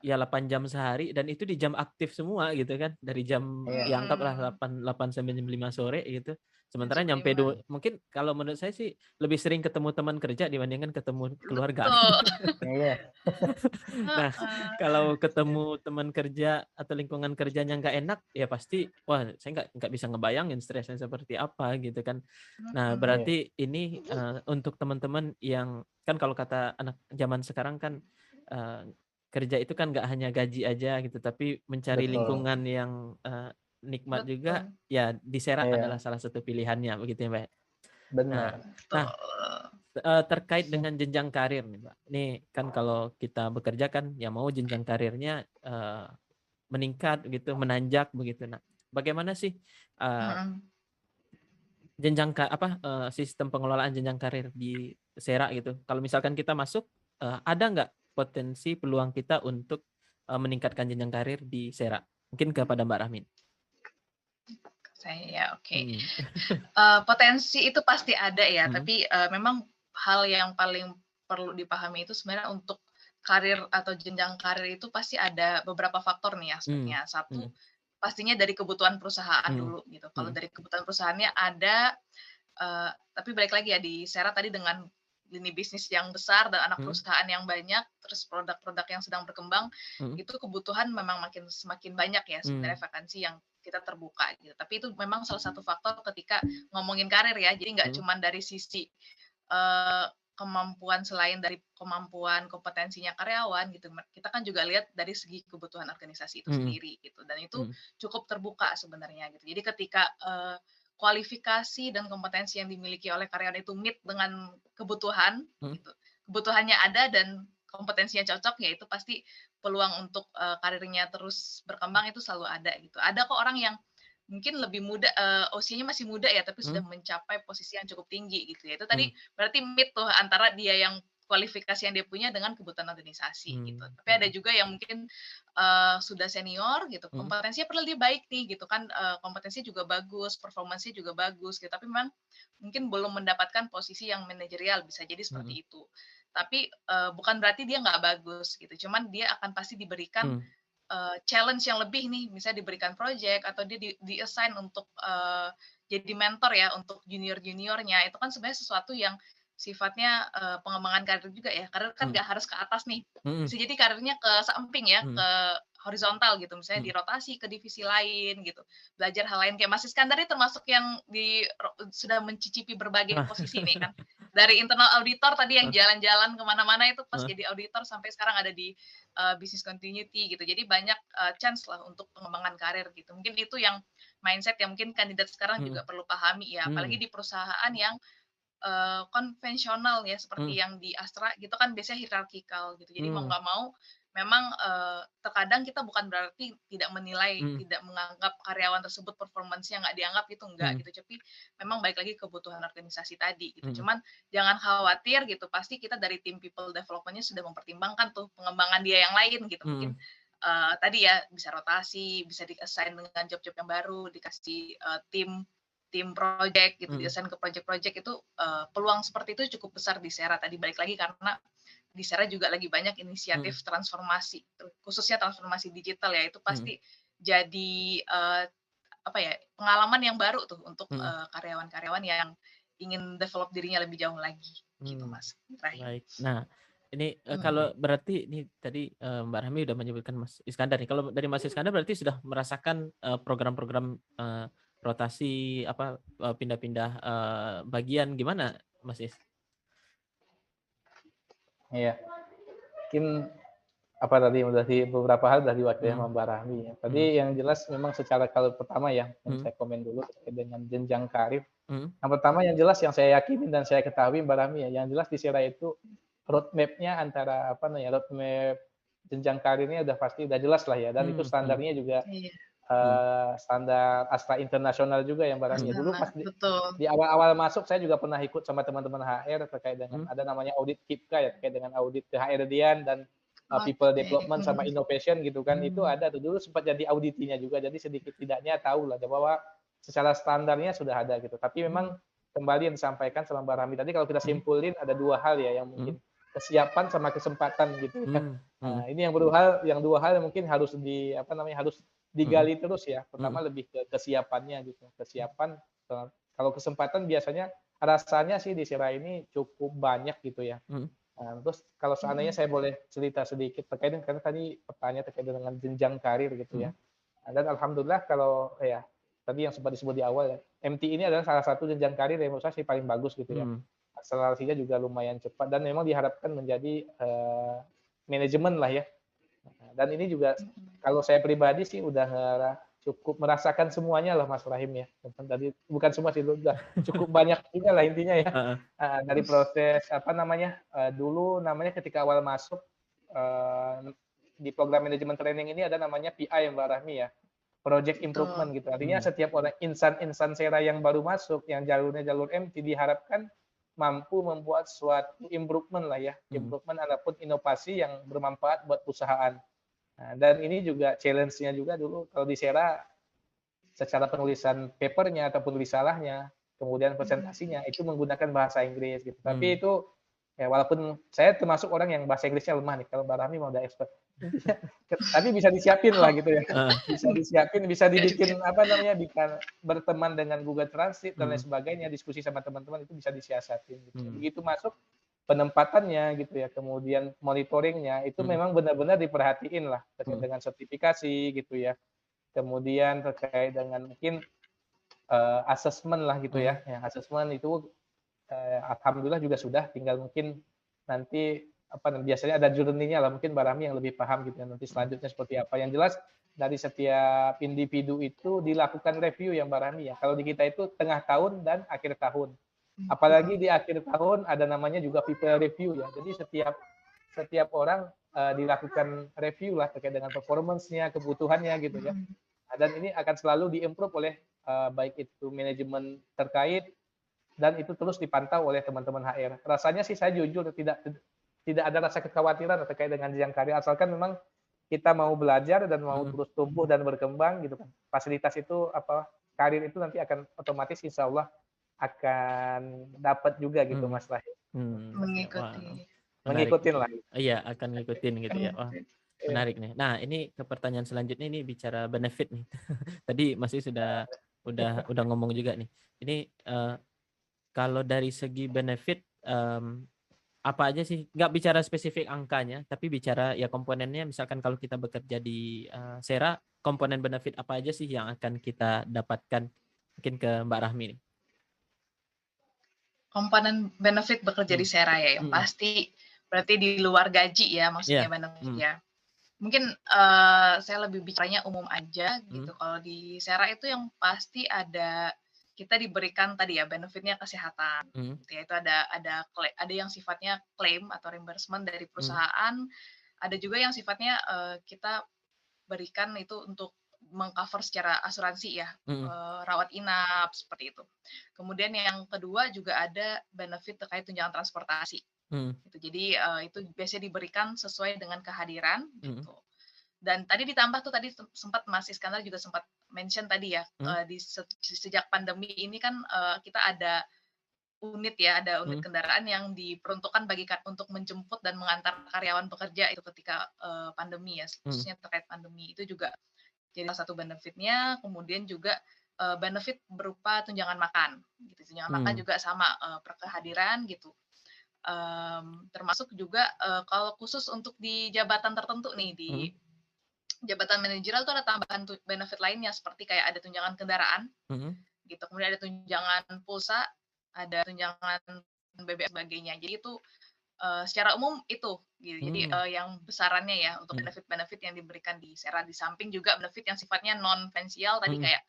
ya 8 jam sehari dan itu di jam aktif semua gitu kan. Dari jam ya anggaplah 8 sampai jam 5 sore gitu. Sementara Jam nyampe 5. mungkin kalau menurut saya sih lebih sering ketemu teman kerja dibandingkan ketemu keluarga. Betul. Nah, kalau ketemu teman kerja atau lingkungan kerjanya nggak enak, ya pasti, wah saya nggak bisa ngebayangin stresnya seperti apa gitu kan. Nah, berarti ini untuk teman-teman yang kan kalau kata anak zaman sekarang kan kerja itu kan nggak hanya gaji aja gitu, tapi mencari lingkungan yang nikmat juga, ya di Sera adalah salah satu pilihannya begitu ya Mbak. Benar. Nah, terkait dengan jenjang karir nih Mbak. Nih kan kalau kita bekerja kan ya mau jenjang karirnya meningkat gitu, menanjak begitu. Nah, bagaimana sih sistem pengelolaan jenjang karir di Sera gitu? Kalau misalkan kita masuk, ada nggak potensi peluang kita untuk meningkatkan jenjang karir di Sera? Mungkin kepada Mbak Rahmin. Saya oke. Potensi itu pasti ada ya, tapi memang hal yang paling perlu dipahami itu sebenarnya untuk karir atau jenjang karir itu pasti ada beberapa faktor nih aspeknya. Satu, pastinya dari kebutuhan perusahaan dulu gitu. Kalau dari kebutuhan perusahaannya ada, tapi balik lagi ya di Sera tadi dengan lini bisnis yang besar dan anak perusahaan yang banyak, terus produk-produk yang sedang berkembang, itu kebutuhan memang semakin banyak ya sebenarnya vakansi yang kita terbuka gitu. Tapi itu memang salah satu faktor ketika ngomongin karir ya. Jadi nggak cuma dari sisi kemampuan, selain dari kemampuan kompetensinya karyawan gitu. Kita kan juga lihat dari segi kebutuhan organisasi itu sendiri gitu. Dan itu cukup terbuka sebenarnya gitu. Jadi ketika kualifikasi dan kompetensi yang dimiliki oleh karyawan itu meet dengan kebutuhan gitu. Kebutuhannya ada dan kompetensinya cocok, ya itu pasti peluang untuk karirnya terus berkembang itu selalu ada gitu. Ada kok orang yang mungkin lebih muda, usianya masih muda ya, tapi sudah mencapai posisi yang cukup tinggi gitu ya. Itu tadi berarti meet tuh antara dia yang kualifikasi yang dia punya dengan kebutuhan organisasi gitu. Tapi ada juga yang mungkin sudah senior gitu, kompetensinya perlu lebih baik nih gitu kan, kompetensinya juga bagus, performance-nya juga bagus gitu, tapi memang mungkin belum mendapatkan posisi yang manajerial, bisa jadi seperti itu. Tapi bukan berarti dia nggak bagus gitu, cuman dia akan pasti diberikan challenge yang lebih nih, misalnya diberikan project atau dia di-assign untuk jadi mentor ya untuk junior-juniornya, itu kan sebenarnya sesuatu yang sifatnya pengembangan karir juga ya. Karir kan Hmm. nggak harus ke atas nih. Hmm. Bisa jadi karirnya ke samping ya, Hmm. ke horizontal gitu. Misalnya Hmm. dirotasi ke divisi lain gitu. Belajar hal lain kayak Mas Iskandar ini termasuk yang sudah mencicipi berbagai Nah. posisi nih kan. Dari internal auditor tadi yang jalan-jalan kemana-mana itu pas Nah. jadi auditor sampai sekarang ada di business continuity gitu. Jadi banyak chance lah untuk pengembangan karir gitu. Mungkin itu yang mindset yang mungkin kandidat sekarang Hmm. juga perlu pahami ya. Apalagi di perusahaan yang konvensional ya, seperti yang di Astra gitu kan biasanya hierarkikal gitu. Jadi mau nggak mau memang terkadang kita bukan berarti tidak menilai, tidak menganggap karyawan tersebut performance-nya nggak dianggap, itu enggak gitu. Tapi memang balik lagi kebutuhan organisasi tadi gitu. Cuman jangan khawatir gitu, pasti kita dari tim people development-nya sudah mempertimbangkan tuh pengembangan dia yang lain gitu. Mungkin tadi ya bisa rotasi, bisa di-assign dengan job-job yang baru, dikasih tim project gitu, di-assign ke project-project itu peluang seperti itu cukup besar di Sera tadi. Balik lagi karena di Sera juga lagi banyak inisiatif transformasi, khususnya transformasi digital ya, itu pasti jadi apa ya, pengalaman yang baru tuh untuk karyawan-karyawan yang ingin develop dirinya lebih jauh lagi gitu Mas Rahim. Baik. Nah, ini kalau berarti ini tadi Mbak Rahmi udah menyebutkan Mas Iskandar nih. Kalau dari Mas Iskandar berarti sudah merasakan program-program rotasi apa pindah-pindah bagian gimana Mas Is? Iya. Mungkin apa tadi udah di beberapa hal udah diwakili sama Mbak Rahmi ya. Tadi yang jelas memang secara kalau pertama ya, yang saya komen dulu terkait dengan jenjang karir. Yang pertama yang jelas yang saya yakini dan saya ketahui Mbak Rahmi ya, yang jelas di Sera itu roadmap-nya antara apa namanya, roadmap jenjang karirnya udah pasti udah jelas lah ya, dan itu standarnya juga standar Astra internasional juga yang Mbak Rahmi ya. Dulu pas di awal-awal masuk saya juga pernah ikut sama teman-teman HR terkait dengan ada namanya audit KIPKA ya, terkait dengan audit KHR-dian dan people development sama innovation gitu kan. Itu ada tuh dulu sempat jadi auditinya juga. Jadi sedikit tidaknya tahu lah bahwa secara standarnya sudah ada gitu. Tapi memang kembali yang disampaikan sama Mbak Rahmi tadi, kalau kita simpulin ada dua hal ya yang mungkin kesiapan sama kesempatan gitu ya. Nah, ini yang dua hal yang mungkin harus harus digali terus ya. Pertama lebih ke kesiapannya gitu. Kesiapan, kalau kesempatan biasanya rasanya sih di Sera ini cukup banyak gitu ya. Nah, terus kalau seandainya saya boleh cerita sedikit terkait dengan, karena tadi pertanyaan terkait dengan jenjang karir gitu ya. Dan alhamdulillah kalau ya tadi yang sempat disebut di awal ya, MT ini adalah salah satu jenjang karir yang menurut saya sih paling bagus gitu ya. Akselerasinya juga lumayan cepat dan memang diharapkan menjadi manajemen lah ya. Dan ini juga kalau saya pribadi sih udah cukup merasakan semuanya lah Mas Rahim ya. Tadi bukan semua sih, udah cukup banyak juga lah intinya ya. Dari proses dulu namanya ketika awal masuk di program manajemen training ini ada namanya PI Mbak Rahmi ya. Project improvement gitu. Artinya setiap orang insan Sera yang baru masuk, yang jalurnya jalur MT diharapkan mampu membuat suatu improvement lah ya. Improvement ataupun inovasi yang bermanfaat buat perusahaan. Nah, dan ini juga challenge-nya juga dulu kalau di Sera secara penulisan papernya ataupun risalahnya, kemudian presentasinya itu menggunakan bahasa Inggris gitu. Tapi itu ya walaupun saya termasuk orang yang bahasa Inggrisnya lemah nih, kalau Mbak Rahmi mau udah expert. Tapi bisa disiapin lah gitu ya. Bisa disiapin, bisa dibikin bisa berteman dengan Google Translate dan lain sebagainya, diskusi sama teman-teman itu bisa disiasatin gitu. Begitu masuk penempatannya gitu ya, kemudian monitoringnya itu memang benar-benar diperhatiin lah terkait dengan sertifikasi gitu ya, kemudian terkait dengan mungkin assessment lah gitu ya, yang assessment itu alhamdulillah juga sudah, tinggal mungkin nanti biasanya ada journey-nya lah, mungkin Mbak Rahmi yang lebih paham gitu ya, nanti selanjutnya seperti apa. Yang jelas dari setiap individu itu dilakukan review ya Mbak Rahmi ya. Kalau di kita itu tengah tahun dan akhir tahun. Apalagi di akhir tahun ada namanya juga people review ya. Jadi setiap orang dilakukan review lah terkait dengan performance-nya, kebutuhannya gitu ya. Dan ini akan selalu diimprove oleh baik itu manajemen terkait dan itu terus dipantau oleh teman-teman HR. Rasanya sih saya jujur tidak ada rasa kekhawatiran terkait dengan jenjang karir, asalkan memang kita mau belajar dan mau terus tumbuh dan berkembang gitu kan. Fasilitas itu karir itu nanti akan otomatis insya Allah akan dapat juga gitu Mas Rahim. Mengikutin lah. Iya, akan ngikutin gitu ya. Wah, menarik nih. Nah, ini ke pertanyaan selanjutnya, ini bicara benefit nih. Tadi masih udah ngomong juga nih. Ini kalau dari segi benefit apa aja sih, nggak bicara spesifik angkanya, tapi bicara ya komponennya, misalkan kalau kita bekerja di Sera, komponen benefit apa aja sih yang akan kita dapatkan? Mungkin ke Mbak Rahmi nih. Komponen benefit bekerja di Sera ya, yang pasti berarti di luar gaji ya, maksudnya benefit ya. Mungkin saya lebih bicaranya umum aja gitu. Kalau di Sera itu yang pasti kita diberikan tadi ya benefitnya kesehatan. Gitu ya. Itu ada yang sifatnya claim atau reimbursement dari perusahaan, ada juga yang sifatnya kita berikan itu untuk mengcover secara asuransi ya, rawat inap seperti itu. Kemudian yang kedua juga ada benefit terkait tunjangan transportasi. Gitu. Jadi itu biasanya diberikan sesuai dengan kehadiran gitu. Dan tadi ditambah tuh tadi sempat Mas Iskandar juga sempat mention tadi ya, sejak pandemi ini kan kita ada unit kendaraan yang diperuntukkan untuk menjemput dan mengantar karyawan bekerja itu ketika pandemi ya, khususnya terkait pandemi itu juga jadi salah satu benefitnya. Kemudian juga benefit berupa tunjangan makan gitu. Tunjangan makan juga sama per kehadiran gitu. Termasuk juga kalau khusus untuk di jabatan tertentu nih, di jabatan manajerial itu ada tambahan benefit lainnya seperti kayak ada tunjangan kendaraan gitu, kemudian ada tunjangan pulsa, ada tunjangan BBM sebagainya. Jadi itu secara umum itu gitu. Jadi yang besarannya ya untuk benefit-benefit yang diberikan di Sera, di samping juga benefit yang sifatnya non finansial tadi kayak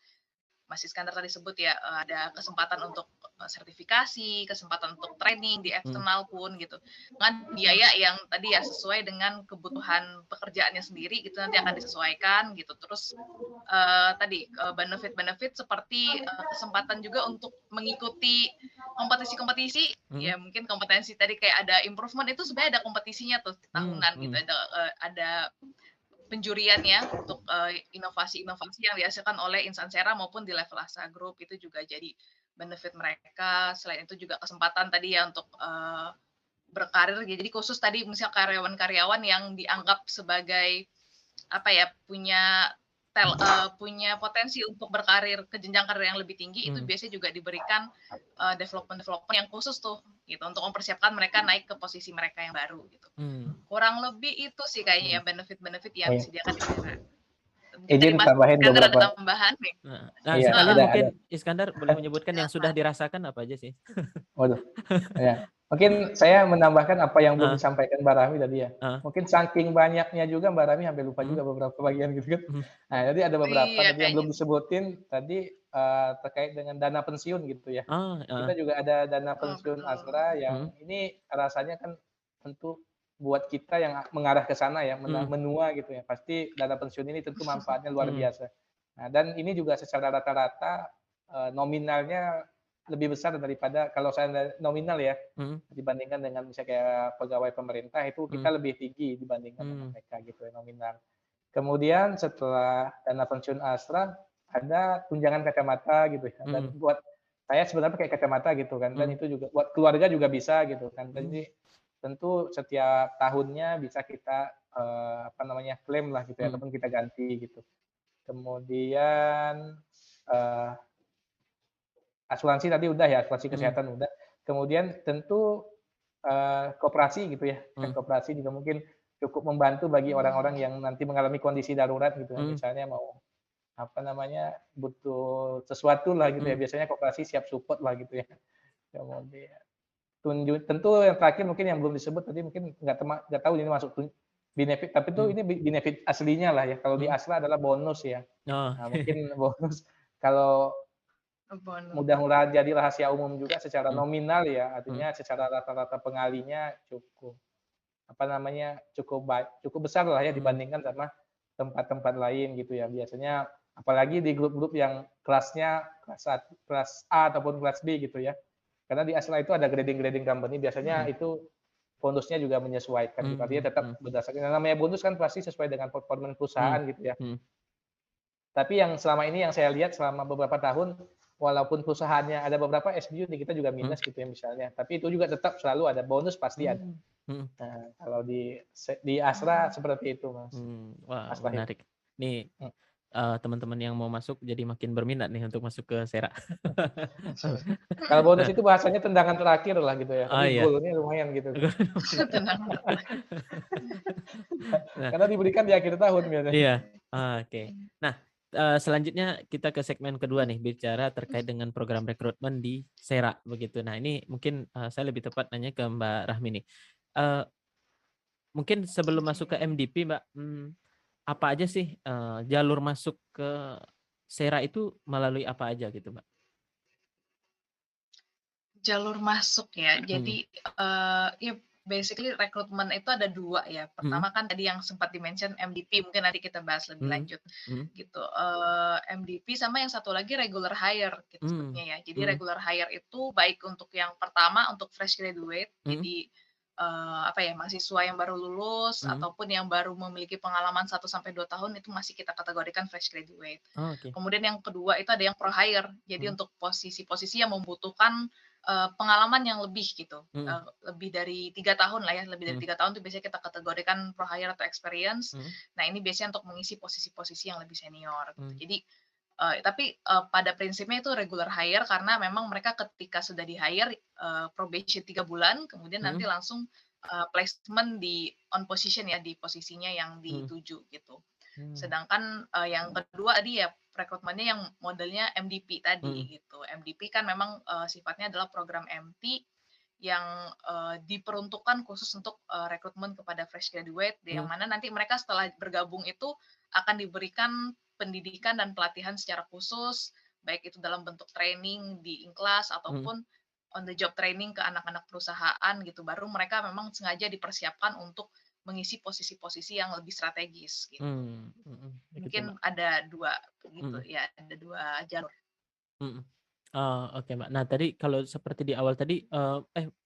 Mas Iskandar tadi sebut ya, ada kesempatan untuk sertifikasi, kesempatan untuk training di eksternal pun gitu. Dengan biaya yang tadi ya sesuai dengan kebutuhan pekerjaannya sendiri gitu, nanti akan disesuaikan gitu. Terus tadi benefit-benefit seperti kesempatan juga untuk mengikuti kompetisi-kompetisi, ya mungkin kompetensi tadi kayak ada improvement itu sebenarnya ada kompetisinya tuh tahunan gitu, ada penjuriannya untuk inovasi-inovasi yang dihasilkan oleh insan Sera maupun di level Astra Group, itu juga jadi benefit mereka. Selain itu juga kesempatan tadi ya untuk berkarir. Jadi khusus tadi misalnya karyawan-karyawan yang dianggap sebagai punya potensi untuk berkarir ke jenjang karir yang lebih tinggi, itu biasanya juga diberikan development yang khusus tuh gitu untuk mempersiapkan mereka naik ke posisi mereka yang baru gitu. Kurang lebih itu sih kayaknya ya benefit-benefit yang disediakan di Sera. Izin tambahin Iskandar ada beberapa. tambahan nih. Nah, Iya, sekalian mungkin ada. Iskandar boleh menyebutkan yang sudah dirasakan apa aja sih? Waduh. Ya. Mungkin saya menambahkan apa yang belum disampaikan Mbak Rahmi tadi ya. Mungkin saking banyaknya juga Mbak Rahmi hampir lupa juga beberapa bagian gitu kan. Nah, jadi ada beberapa tadi yang belum disebutin tadi terkait dengan dana pensiun gitu ya. Kita juga ada dana pensiun Astra yang ini rasanya kan tentu buat kita yang mengarah ke sana ya, menua gitu ya. Pasti dana pensiun ini tentu manfaatnya luar biasa. Nah, dan ini juga secara rata-rata nominalnya lebih besar daripada kalau saya nominal ya, dibandingkan dengan misalnya kayak pegawai pemerintah itu kita lebih tinggi dibandingkan dengan mereka gitu ya nominal. Kemudian setelah dana pensiun Astra ada tunjangan kacamata gitu ya. Dan buat saya sebenarnya pakai kacamata gitu kan, dan itu juga buat keluarga juga bisa gitu kan. Jadi tentu setiap tahunnya bisa kita klaim lah gitu ya, ataupun kita ganti gitu. Kemudian asuransi tadi udah ya, asuransi kesehatan udah. Kemudian tentu koperasi gitu ya. Koperasi juga mungkin cukup membantu bagi orang-orang yang nanti mengalami kondisi darurat gitu ya. Misalnya mau butuh sesuatu lah gitu ya. Biasanya koperasi siap support lah gitu ya. Kemudian tentu yang terakhir mungkin yang belum disebut tadi mungkin nggak tahu ini masuk benefit, tapi itu ini benefit aslinya lah ya. Kalau di Astra adalah bonus ya. Nah, mungkin bonus kalau mudah-mudahan jadi rahasia umum juga secara nominal ya, artinya secara rata-rata pengalinya cukup cukup besar lah ya dibandingkan sama tempat-tempat lain gitu ya. Biasanya apalagi di grup-grup yang kelasnya kelas A ataupun kelas B gitu ya. Karena di Astra itu ada grading company, biasanya itu bonusnya juga menyesuaikan gitu. Artinya tetap berdasarkan namanya bonus kan pasti sesuai dengan performa perusahaan gitu ya. Tapi yang selama ini yang saya lihat selama beberapa tahun, walaupun perusahaannya ada beberapa SBU nih kita juga minus gitu ya misalnya, tapi itu juga tetap selalu ada bonus pasti ada. Nah, kalau di Astra seperti itu Mas. Wah, menarik. Nih teman-teman yang mau masuk jadi makin berminat nih untuk masuk ke Sera. Kalau bonus Nah, itu bahasanya tendangan terakhir lah gitu ya, oh tapi iya. goalnya lumayan gitu kan. Tenang. Nah, Karena diberikan di akhir tahun biasanya. iya. Oke. Nah, selanjutnya kita ke segmen kedua nih, bicara terkait dengan program rekrutmen di Sera begitu. Nah, ini mungkin saya lebih tepat nanya ke Mbak Rahmi nih. Eh, Mungkin sebelum masuk ke Oke. MDP, Mbak, apa aja sih jalur masuk ke Sera itu melalui apa aja gitu, Mbak? Jalur masuk ya. Hmm. Jadi ya basically rekrutmen itu ada 2 ya. Hmm. Pertama kan tadi yang sempat di-mention MDP, mungkin nanti kita bahas lebih Hmm. lanjut Hmm. gitu. MDP sama yang satu lagi regular hire gitu Hmm. sebutnya ya. Jadi Hmm. regular hire itu baik untuk yang pertama untuk fresh graduate, Hmm. jadi apa ya, mahasiswa yang baru lulus Hmm. ataupun yang baru memiliki pengalaman 1 sampai 2 tahun itu masih kita kategorikan fresh graduate. Oh, oke. Kemudian yang kedua itu ada yang pro hire. Jadi Hmm. untuk posisi-posisi yang membutuhkan pengalaman yang lebih gitu, Hmm. lebih dari 3 tahun lah ya, lebih dari Hmm. 3 tahun itu biasanya kita kategorikan pro hire atau experience. Hmm. Nah ini biasanya untuk mengisi posisi-posisi yang lebih senior gitu. Hmm. Jadi tapi pada prinsipnya itu regular hire karena memang mereka ketika sudah di-hire probation 3 bulan, kemudian nanti Hmm. langsung placement di on position ya, di posisinya yang Hmm. dituju gitu. Hmm. Sedangkan yang kedua tadi ya rekrutmennya yang modelnya MDP Hmm. tadi gitu. MDP kan memang sifatnya adalah program MT yang diperuntukkan khusus untuk rekrutmen kepada fresh graduate, yang Hmm. mana nanti mereka setelah bergabung itu akan diberikan pendidikan dan pelatihan secara khusus, baik itu dalam bentuk training di in-class Hmm. ataupun on the job training ke anak-anak perusahaan gitu. Baru mereka memang sengaja dipersiapkan untuk mengisi posisi-posisi yang lebih strategis gitu. Hmm. Hmm. Begitu, Mbak. Mungkin ada 2 gitu Hmm. ya, ada 2 jalur. Hmm. Oh, oke, Mbak. Nah, tadi kalau seperti di awal tadi,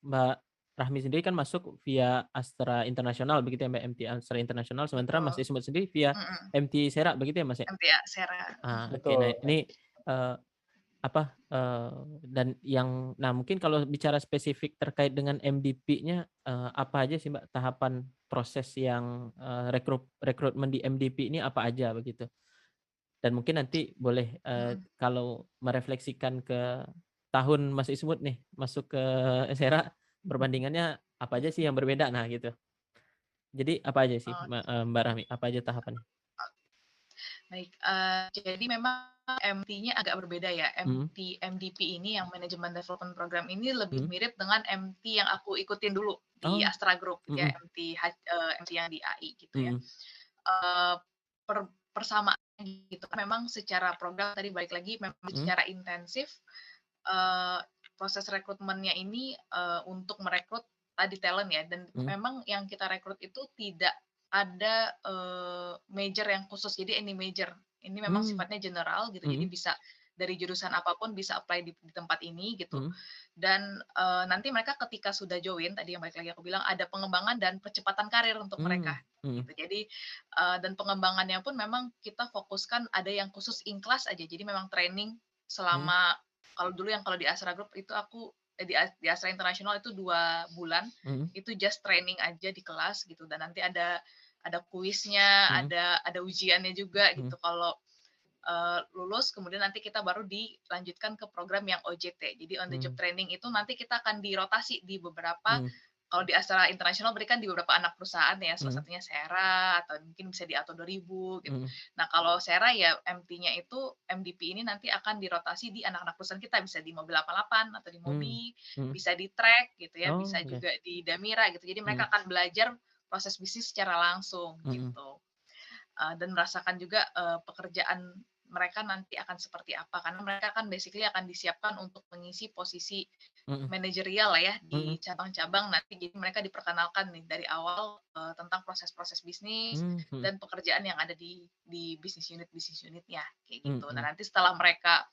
Mbak Rahmi sendiri kan masuk via Astra Internasional begitu ya, Mbak, MT Astra Internasional, sementara Mas Betul, Ismud sendiri via mhm, MT Sera begitu ya, Mas, ya? MTA Sera, Oke. Nah, Betul. ini, eee, dan yang nah mungkin kalau bicara spesifik terkait dengan MDP-nya, apa aja sih, Mbak, tahapan proses yang, rekrutmen di MDP ini apa aja begitu? Dan mungkin nanti boleh, mhm. kalau merefleksikan ke tahun Mas Ismud nih, masuk ke Sera, perbandingannya apa aja sih yang berbeda? Nah gitu. Jadi apa aja sih, Mbak Rahmi, apa aja tahapannya? Baik, jadi memang MT-nya agak berbeda ya. Mhm. MDP ini yang Management Development Program ini lebih Mhm. mirip dengan MT yang aku ikutin dulu di Oh. Astra Group gitu ya, Mhm. MT yang di AI gitu ya. Mhm. Eee, Persamaan gitu kan memang secara program tadi balik lagi memang Mhm. secara intensif, eee, proses rekrutmennya ini, untuk merekrut tadi talent ya, dan Mhm. memang yang kita rekrut itu tidak ada major yang khusus, jadi any major. Ini memang Mmm. sifatnya general gitu, jadi Mhm. bisa dari jurusan apapun bisa apply di tempat ini gitu. Mhm. Dan nanti mereka ketika sudah join, tadi yang balik lagi aku bilang ada pengembangan dan percepatan karir untuk mereka Mmm. Mhm. gitu. Jadi dan pengembangannya pun memang kita fokuskan ada yang khusus in-class aja. Jadi memang training Mhm. selama kalau di Astra Group itu aku di Astra International itu 2 bulan, Mhm. itu just training aja di kelas gitu, dan nanti ada kuisnya, Mhm. ada ujiannya juga Mhm. gitu. Kalau lulus kemudian nanti kita baru dilanjutkan ke program yang OJT. Jadi on the job Mmm. training itu nanti kita akan dirotasi di beberapa, Mhm. kalau di Astra International berikan di beberapa anak perusahaan ya, salah Mhm. satunya Sera atau mungkin bisa di Atau 2000 gitu. Mhm. Nah, kalau Sera ya MT-nya itu MDP ini nanti akan dirotasi di anak-anak perusahaan kita, bisa di Mobil 88 atau di Mmm. Mobi, Mhm. bisa di Track gitu ya, Oh, bisa oke. juga di Damira gitu. Jadi Mhm. mereka akan belajar proses bisnis secara langsung Mhm. gitu. Dan merasakan juga pekerjaan mereka nanti akan seperti apa, karena mereka kan basically akan disiapkan untuk mengisi posisi Mhm. manajerial lah ya di Mhm. cabang-cabang nanti. Jadi mereka diperkenalkan nih dari awal tentang proses-proses bisnis Mmm. Mhm. dan pekerjaan yang ada di bisnis unitnya kayak gitu. Nah Mhm. nanti setelah mereka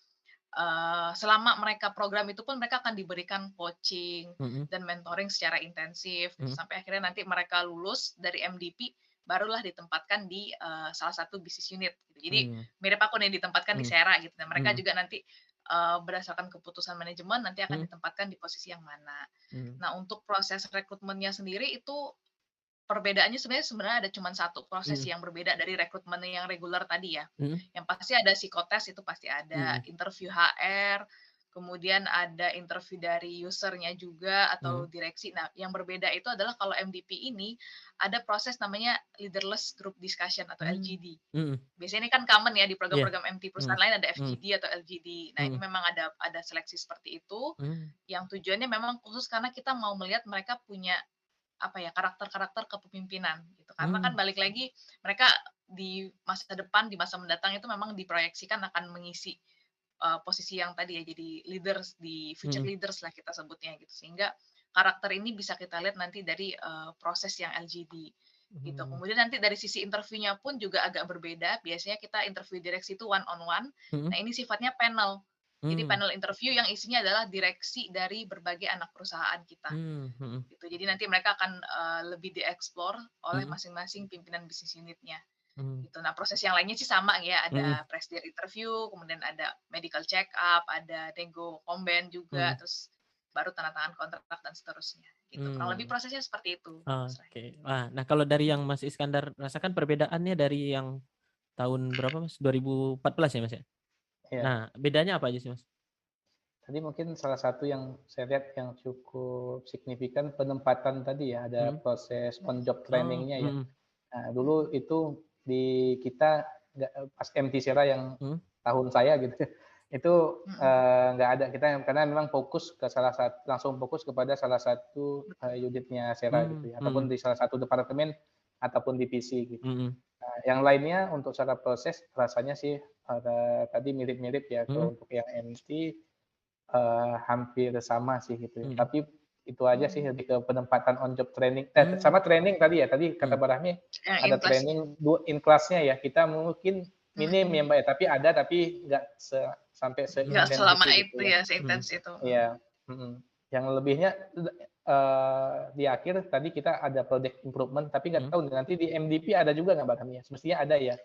selama mereka program itu pun mereka akan diberikan coaching Mhm. dan mentoring secara intensif gitu, Mhm. sampai akhirnya nanti mereka lulus dari MDP barulah ditempatkan di salah satu bisnis unit gitu. Jadi Mmm. mirip aku nih ditempatkan di Mhm. Sera gitu, dan mereka Mhm. juga nanti berdasarkan keputusan manajemen nanti akan Mhm. ditempatkan di posisi yang mana. Mhm. Nah, untuk proses rekrutmennya sendiri itu perbedaannya sebenarnya ada cuma satu proses Mhm, yang berbeda dari rekrutmen yang reguler tadi ya. mhm, Yang pasti ada psikotes itu pasti ada, mhm, interview HR, kemudian ada interview dari usernya juga atau mhm, direksi. Nah, yang berbeda itu adalah kalau MDP ini ada proses namanya leaderless group discussion atau mmm, LGD. mhm, Biasanya ini kan common ya di iya, program-program MT mhm, perusahaan lain ada mhm, FGD atau LGD. Nah, ini mhm, memang ada seleksi seperti itu mmm, yang tujuannya memang khusus karena kita mau melihat mereka punya apa ya, karakter-karakter kepemimpinan gitu. Karena kan mmm, balik lagi mereka di masa depan, di masa mendatang itu memang diproyeksikan akan mengisi, posisi yang tadi ya, jadi leaders di future mhm, leaders lah kita sebutnya gitu. Sehingga karakter ini bisa kita lihat nanti dari, proses yang LGD gitu. mhm, Kemudian nanti dari sisi interviewnya pun juga agak berbeda, biasanya kita interview direksi itu one on one. mhm, Nah, ini sifatnya panel. Jadi mmm, panel interview yang isinya adalah direksi dari berbagai anak perusahaan kita. mhm, Gitu. Jadi nanti mereka akan lebih dieksplor oleh mhm, masing-masing pimpinan bisnis unitnya. mhm, Gitu. Nah, proses yang lainnya sih sama ya, mhm, ada press day interview, kemudian ada medical check up, ada nego komben juga, mhm, terus baru tanda tangan kontrak dan seterusnya. Gitu. Kurang lebih mmm, prosesnya seperti itu, Mas oke. Rahim. Wah, nah kalau dari yang Mas Iskandar rasakan perbedaannya dari yang tahun berapa Mas? 2014 ya Mas ya? Ya, Nah, bedanya apa aja sih Mas? tadi mungkin salah satu yang saya lihat yang cukup signifikan penempatan tadi ya, ada Mhm, proses on job oh, training-nya ya. mhm, Nah, dulu itu di kita nggak pas MT Sera yang mhm, tahun saya gitu, itu Mhm, nggak ada kita karena memang fokus ke salah satu langsung fokus kepada salah satu betul. unitnya Sera gitu mmm, ya, ataupun mhm, di salah satu departemen ataupun divisi gitu. mhm, Nah, yang lainnya untuk cara proses rasanya sih ada tadi mirip-mirip ya mhm, kalau untuk yang MT hampir sama sih gitu ya. mhm, Tapi itu aja sih lebih ke penempatan on job training mmm, sama training tadi ya, tadi kata mhm, Mbak Rahmi Yang in ada class-nya. training in class-nya ya, kita mungkin minim ya Mhm. Mbak ya, tapi ada tapi nggak sampai Nggak seintens selama itu gitu itu ya. ya, mhm, seintens itu. Iya, mhm. Yang lebihnya di akhir tadi kita ada project improvement, tapi nggak mhm, tahu nanti di MDP ada juga nggak Mbak Rahmi ya? Semestinya ada ya,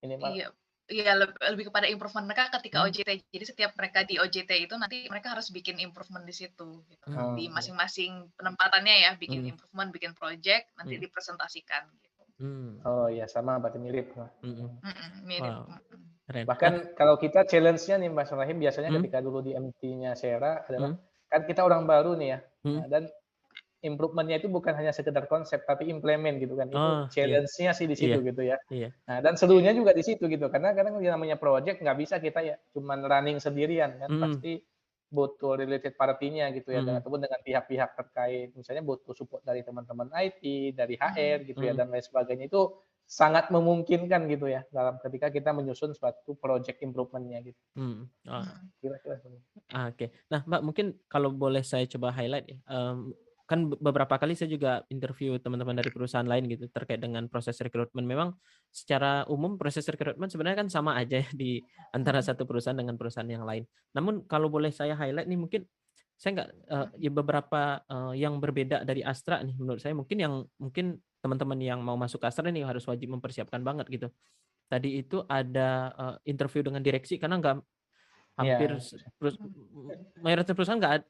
minimal. Iya, iya lebih kepada improvement mereka ketika mmm, OJT. Jadi setiap mereka di OJT itu nanti mereka harus bikin improvement di situ gitu. mmm, Di Oh, iya. masing-masing penempatannya ya, bikin mhm, improvement, bikin project, nanti mhm, dipresentasikan gitu. mmm, Oh iya, sama berarti mirip. mhm, Mirip. wow, keren. Nah, Bahkan kalau kita challenge-nya nih Mas Rahim biasanya mmm, ketika dulu di MT-nya Sera adalah, mhm, kan kita orang baru nih ya, mhm, dan improvement-nya itu bukan hanya sekedar konsep, tapi implement gitu kan, itu oh, iya, challenge-nya sih di iya, situ gitu ya. iya, Nah, dan serunya juga di situ gitu, karena kadang yang namanya project nggak bisa kita ya cuman running sendirian kan, mhm, pasti butuh related party-nya gitu ya, mhm, ataupun dengan pihak-pihak terkait, misalnya butuh support dari teman-teman IT, dari HR Mhm. gitu ya, mhm, dan lain sebagainya. Itu sangat memungkinkan gitu ya, dalam ketika kita menyusun suatu project improvement-nya gitu, mhm, oh. Mhm. kira-kira seperti itu. Oke. Nah, Mbak, mungkin kalau boleh saya coba highlight ya, kan beberapa kali saya juga interview teman-teman dari perusahaan lain gitu terkait dengan proses rekrutmen. Memang secara umum proses rekrutmen sebenarnya kan sama aja ya di antara Mhm. satu perusahaan dengan perusahaan yang lain. Namun kalau boleh saya highlight nih mungkin saya nggak ya beberapa, yang berbeda dari Astra nih menurut saya mungkin yang mungkin teman-teman yang mau masuk ke Astra nih harus wajib mempersiapkan banget gitu. Tadi itu ada, interview dengan direksi karena nggak hampir Iya, mayoritas perusahaan nggak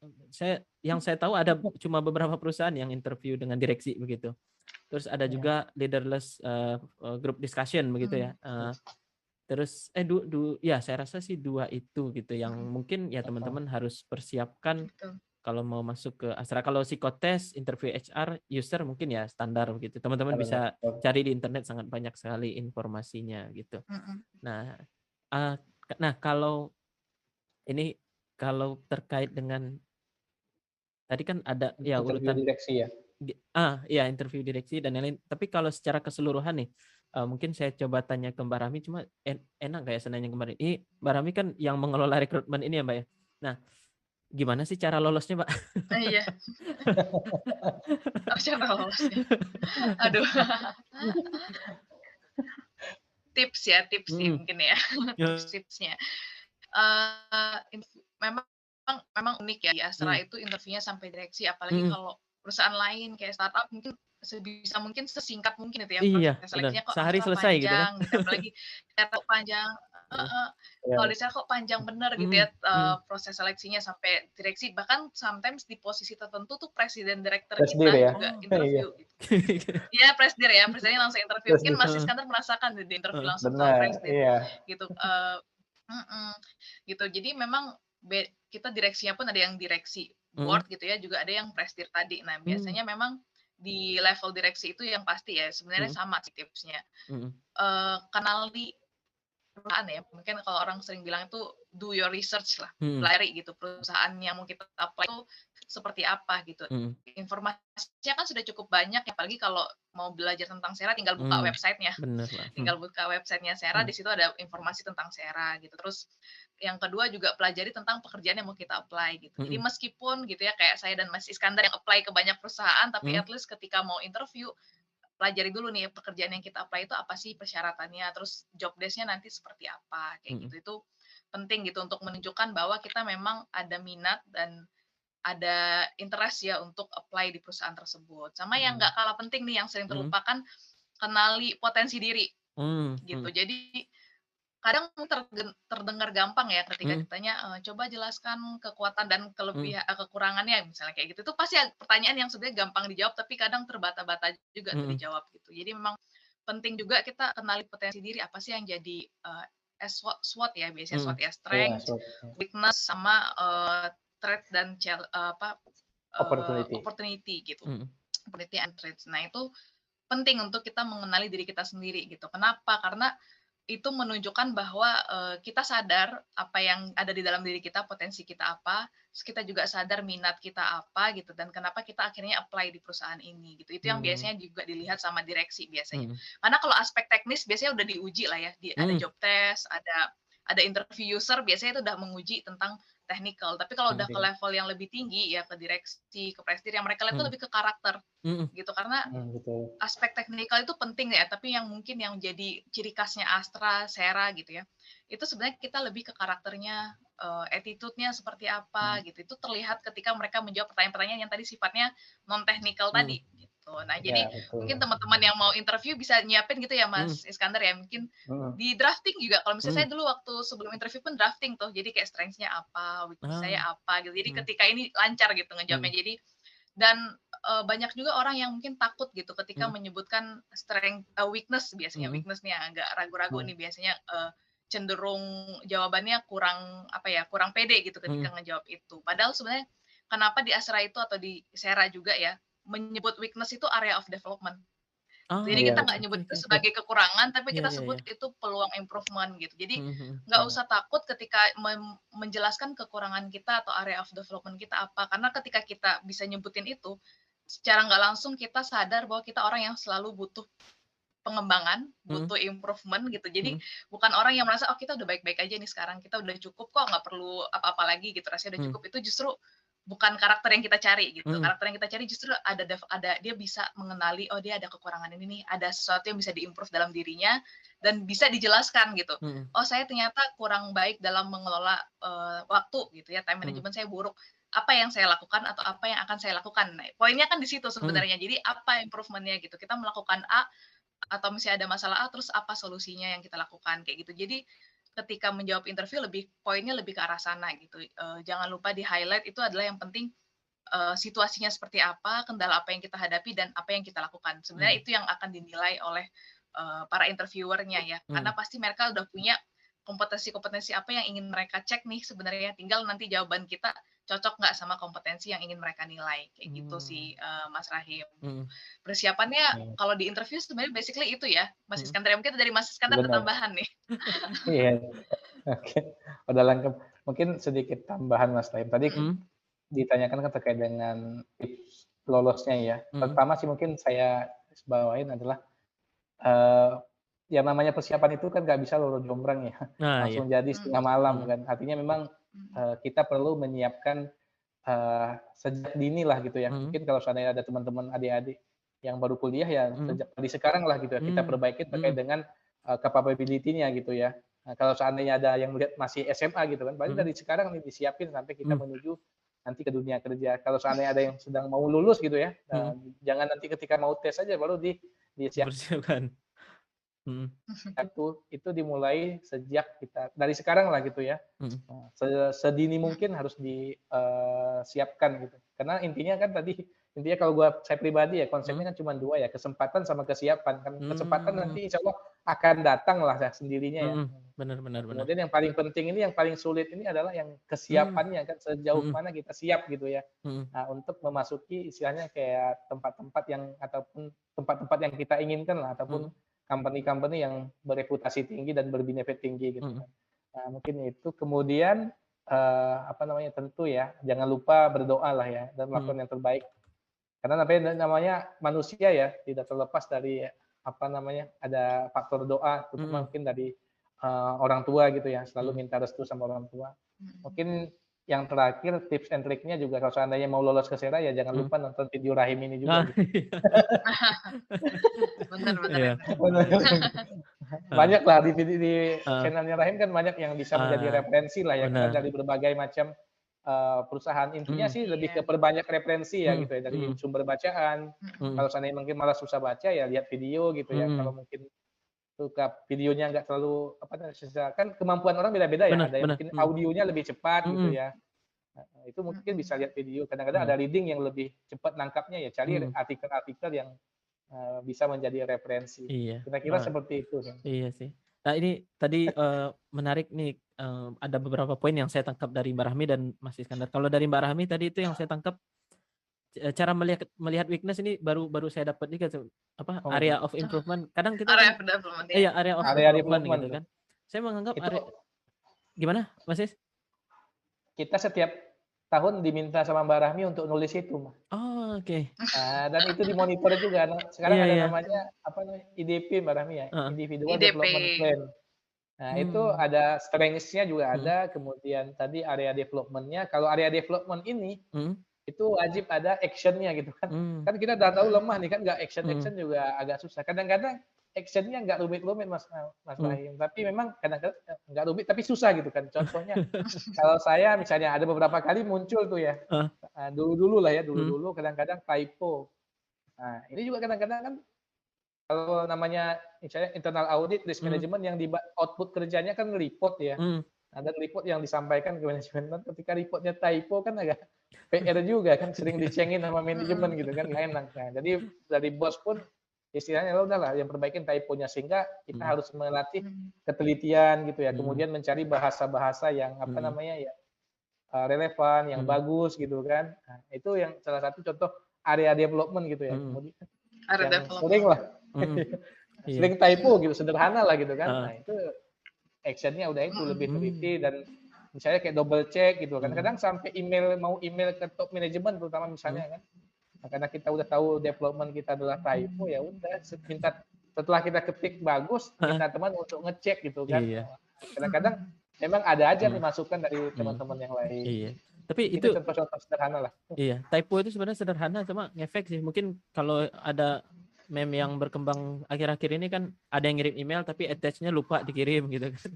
yang saya tahu ada cuma beberapa perusahaan yang interview dengan direksi begitu. Terus ada iya. juga leaderless, group discussion begitu ya, terus ya saya rasa sih 2 itu gitu yang Mhm. mungkin ya Heeh, teman-teman harus persiapkan Betul. kalau mau masuk ke Astra. Kalau psikotes, interview HR, user mungkin ya standar begitu. Teman-teman benar bisa betul. cari di internet sangat banyak sekali informasinya gitu. Mhm. Nah, eee, nah kalau ini kalau terkait dengan tadi kan ada ya Interview urutan direksi ya? iya interview direksi dan lain-lain. Tapi kalau secara keseluruhan nih, mungkin saya coba tanya ke Mbak Rahmi cuma enak nggak ya saya nanya kemarin? Ini Mbak Rahmi kan yang mengelola rekrutmen ini ya, Mbak, ya. Nah, gimana sih cara lolosnya, Mbak? Iya. Oh, cara lolosnya. Aduh. Tips ya, tips sih Mhm, mungkin ya, ya, tips-tipsnya. Memang memang unik ya, di Astra mhm, itu interviewnya sampai direksi, apalagi mhm. kalau perusahaan lain kayak startup mungkin sebisa mungkin sesingkat mungkin itu ya Iya, proses benar. seleksinya, kok Sehari Astra selesai gitu kan? panjang gitu, apalagi ternyata panjang Heeh, heeh, kalau Iya, di sana kok panjang bener gitu ya, mhm, mhm. proses seleksinya sampai direksi, bahkan sometimes di posisi tertentu tuh presiden direktur Presdir kita ya? juga Iya, interview gitu. Iya, presidir ya, presidennya langsung interview. Terus Mungkin Mas Heeh, Iskandar merasakan di interview heeh. langsung ke benar, presidir iya. gitu. Mhm, gitu. Jadi memang kita direksinya pun ada yang direksi Mhm, board gitu ya, juga ada yang presidir tadi. Nah, mmm, biasanya memang di level direksi itu yang pasti ya, sebenarnya mhm, sama sih tipsnya. mhm, Kenali perusahaan ya, mungkin kalau orang sering bilang itu do your research lah, mhm, pelajari gitu perusahaan yang mau kita apply itu seperti apa gitu. mhm, Informasinya kan sudah cukup banyak, apalagi kalau mau belajar tentang Sera tinggal buka mmm, websitenya, bener lah, tinggal buka websitenya Sera, mhm, di situ ada informasi tentang Sera gitu. Terus yang kedua juga pelajari tentang pekerjaan yang mau kita apply gitu. Jadi mhm, meskipun gitu ya kayak saya dan Mas Iskandar yang apply ke banyak perusahaan, tapi mhm, at least ketika mau interview pelajari dulu nih pekerjaan yang kita apply itu apa sih persyaratannya, terus job desk-nya nanti seperti apa, kayak mhm, gitu. Itu penting gitu untuk menunjukkan bahwa kita memang ada minat dan ada interest ya untuk apply di perusahaan tersebut. Sama yang mmm, nggak kalah penting nih yang sering mhm, terlupakan, kenali potensi diri gitu. mhm, Jadi kadang terdengar gampang ya ketika mhm, ditanya, "Coba jelaskan kekuatan dan mhm, kekurangannya," misalnya kayak gitu. Itu pasti pertanyaan yang sebenarnya gampang dijawab, tapi kadang terbata-bata juga untuk mhm, dijawab gitu. Jadi memang penting juga kita kenali potensi diri, apa sih yang jadi, SWOT ya, biasanya mhm, SWOT ya, Iya, strength, so weakness, sama, threat dan opportunity. opportunity gitu, mhm, opportunity and threats. Nah itu penting untuk kita mengenali diri kita sendiri gitu. Kenapa? Karena itu menunjukkan bahwa, kita sadar apa yang ada di dalam diri kita, potensi kita apa, terus kita juga sadar minat kita apa gitu, dan kenapa kita akhirnya apply di perusahaan ini gitu. Itu yang mmm, biasanya juga dilihat sama direksi biasanya. mhm, Karena kalau aspek teknis biasanya udah diuji lah ya, ada mmm, job test, ada interview user, biasanya itu udah menguji tentang technical. Tapi kalau udah ke Penting. level yang lebih tinggi ya, ke direksi, ke presidir, yang mereka lihat itu mhm, lebih ke karakter mhm, gitu. Karena Betul. aspek teknikal itu penting ya, tapi yang mungkin yang jadi ciri khasnya Astra, Sera gitu ya, itu sebenarnya kita lebih ke karakternya, attitude-nya seperti apa Mmm, gitu. Itu terlihat ketika mereka menjawab pertanyaan-pertanyaan yang tadi sifatnya non teknikal mhm, tadi gitu. Nah, iya jadi mungkin betul. teman-teman yang mau interview bisa nyiapin gitu ya mhm, Mas Iskandar ya, mungkin Mhm, di drafting juga. Kalau misalnya mhm, saya dulu waktu sebelum interview pun drafting tuh, jadi kayak strengths-nya apa, weakness saya ah, apa gitu. Jadi mhm, ketika ini lancar gitu ngejawabnya. mhm, Jadi dan, banyak juga orang yang mungkin takut gitu ketika mhm, menyebutkan weakness biasanya, mhm, weakness nih agak ragu-ragu mhm, nih biasanya, cenderung jawabannya kurang, apa ya, kurang pede gitu ketika mhm, ngejawab itu. Padahal sebenarnya kenapa di Astra itu atau di Sera juga ya, menyebut weakness itu area of development. Jadi iya, kita ah, nggak oke, nyebut oke, itu oke, sebagai kekurangan, tapi iya, kita iya, sebut iya, itu peluang improvement gitu. Jadi mhm, mhm, nggak benar. usah takut ketika menjelaskan kekurangan kita atau area of development kita apa, karena ketika kita bisa nyebutin itu, secara nggak langsung kita sadar bahwa kita orang yang selalu butuh pengembangan, mhm, butuh improvement gitu. Jadi mhm, bukan orang yang merasa, "Oh kita udah baik-baik aja nih sekarang, kita udah cukup kok, nggak perlu apa-apa lagi gitu, rasanya udah mhm, cukup." Itu justru bukan karakter yang kita cari gitu. mhm, Karakter yang kita cari justru ada dia bisa mengenali, oh dia ada kekurangan ini nih, ada sesuatu yang bisa di-improve dalam dirinya dan bisa dijelaskan gitu. mhm, Oh saya ternyata kurang baik dalam mengelola, waktu gitu ya, time mhm, management saya buruk. Apa yang saya lakukan atau apa yang akan saya lakukan? Nah, poinnya kan di situ mhm, sebenarnya. Jadi apa improvement-nya gitu. Kita melakukan A, atau misalnya ada masalah A, terus apa solusinya yang kita lakukan, kayak gitu. Jadi ketika menjawab interview poinnya lebih ke arah sana gitu. Jangan lupa di-highlight itu adalah yang penting, situasinya seperti apa, kendala apa yang kita hadapi, dan apa yang kita lakukan. Sebenarnya mhm, itu yang akan dinilai oleh, para interviewer-nya ya, karena mhm, pasti mereka udah punya kompetensi-kompetensi apa yang ingin mereka cek nih sebenarnya, tinggal nanti jawaban kita cocok nggak sama kompetensi yang ingin mereka nilai, kayak gitu mmm, sih, Mas Rahim. mhm, Persiapannya Mmm, kalau di interview sebenarnya basically itu ya, Mas mhm, Iskandar. Mungkin dari Mas Iskandar ada benar. tambahan nih. Iya, oke, udah lengkap. Mungkin sedikit tambahan Mas Taim. Tadi Mhm, ditanyakan kan terkait dengan tips lolosnya ya. mhm, Pertama sih mungkin saya bawain adalah, eee, yang namanya persiapan itu kan nggak bisa loro jombrang ya, nah iya, langsung jadi mhm, setengah malam mhm, kan. Artinya memang, mhm, kita perlu menyiapkan, sejak dini lah gitu ya. mhm, Mungkin kalau seandainya ada teman-teman adik-adik yang baru kuliah ya mhm, sejak dari sekarang lah gitu ya, kita mmm, perbaiki terkait mhm, dengan, capability-nya gitu ya. Nah, kalau seandainya ada yang melihat masih SMA gitu kan, paling mhm, dari sekarang nih disiapin sampai kita mmm, menuju nanti ke dunia kerja. Kalau seandainya ada yang sedang mau lulus gitu ya, mhm, jangan nanti ketika mau tes saja baru disiapkan dipersiapkan, mhm, itu dimulai sejak kita dari sekarang lah gitu ya. mhm, Sedini mhm, mungkin harus disiapkan gitu. Karena intinya kan tadi intinya kalau saya pribadi ya konsepnya kan cuma dua ya, kesempatan sama kesiapan kan. Kesempatan nanti insya Allah akan datang lah ya sendirinya ya. Benar. Kemudian yang paling penting ini, yang paling sulit ini adalah yang kesiapannya kan, sejauh mana kita siap gitu ya. Nah, untuk memasuki istilahnya kayak tempat-tempat yang ataupun tempat-tempat yang kita inginkan lah, ataupun company-company yang bereputasi tinggi dan berbenefit tinggi gitu kan. Nah, mungkin itu. Kemudian tentu ya jangan lupa berdoa lah ya dan melakukan yang terbaik. Karena namanya manusia ya tidak terlepas dari ada faktor doa, terutama mungkin dari orang tua gitu ya, selalu minta restu sama orang tua. Mungkin yang terakhir tips and triknya juga kalau seandainya mau lolos ke Sera ya jangan lupa nonton video Rahim ini juga gitu. Benar. Banyak lah di channelnya Rahim kan banyak yang bisa menjadi referensi lah ya, karena dari berbagai macam perusahaan. Intinya sih lebih ke perbanyak referensi ya gitu ya, dari sumber bacaan. Kalau seandainya mungkin malah susah baca ya lihat video gitu ya. Kalau mungkin suka videonya nggak terlalu kan kemampuan orang beda-beda ya. Ada yang mungkin audionya lebih cepat gitu ya. Nah, itu mungkin bisa lihat video. Kadang-kadang ada reading yang lebih cepat nangkapnya ya. Cari artikel-artikel yang bisa menjadi referensi. Kira-kira seperti itu. Iya sih. Nah ini tadi menarik nih, ada beberapa poin yang saya tangkap dari Mbak Rahmi dan Mas Iskandar. Kalau dari Mbak Rahmi tadi itu yang saya tangkap, cara melihat weakness ini baru saya dapat nih area of improvement. Kadang kita area of development ya. Iya, area of development gitu kan. Saya menganggap itu, area gimana Mas Is? Kita setiap tahun diminta sama Mbak Rahmi untuk nulis itu. Oh, oke. Nah, dan itu dimonitor juga. Sekarang ada namanya IDP Mbak Rahmi ya, Individual Development Plan. Nah, itu ada strengths-nya juga ada, kemudian tadi area development-nya. Kalau area development ini itu wajib ada action-nya gitu kan. Kan kita udah tahu lemah nih kan, nggak action juga agak susah. Kadang-kadang action-nya nggak rumit-rumit Mas Rahim, tapi memang kadang-kadang nggak rumit tapi susah gitu kan. Contohnya kalau saya misalnya ada beberapa kali muncul tuh ya, dulu kadang-kadang typo. Nah, ini juga kadang-kadang kan kalau namanya misalnya internal audit, risk management yang di output kerjanya kan report ya. Ada report yang disampaikan ke manajemen, ketika reportnya typo kan agak PR juga kan, sering dicengin sama manajemen gitu kan, nggak enak. Nah, jadi dari bos pun istilahnya udahlah yang perbaikin typonya, sehingga kita harus melatih ketelitian gitu ya, kemudian mencari bahasa-bahasa yang relevan, yang bagus gitu kan. Nah, itu yang salah satu contoh area development gitu ya. Kemudian yang sering lah sering typo gitu, sederhana lah gitu kan. Nah, itu action-nya udah itu lebih teliti dan misalnya kayak double check gitu kan. Kadang sampai mau email ke top manajemen terutama misalnya kan. Nah, karena kita udah tahu development kita adalah typo, ya udah minta setelah kita ketik bagus, minta teman untuk ngecek gitu kan. Kadang-kadang memang ada aja nih masukan dari teman-teman yang lain. Iya. Tapi itu contoh-contoh sederhana lah. Iya, typo itu sebenarnya sederhana, cuma ngefek sih. Mungkin kalau ada meme yang berkembang akhir-akhir ini kan ada yang ngirim email tapi attach-nya lupa dikirim gitu kan.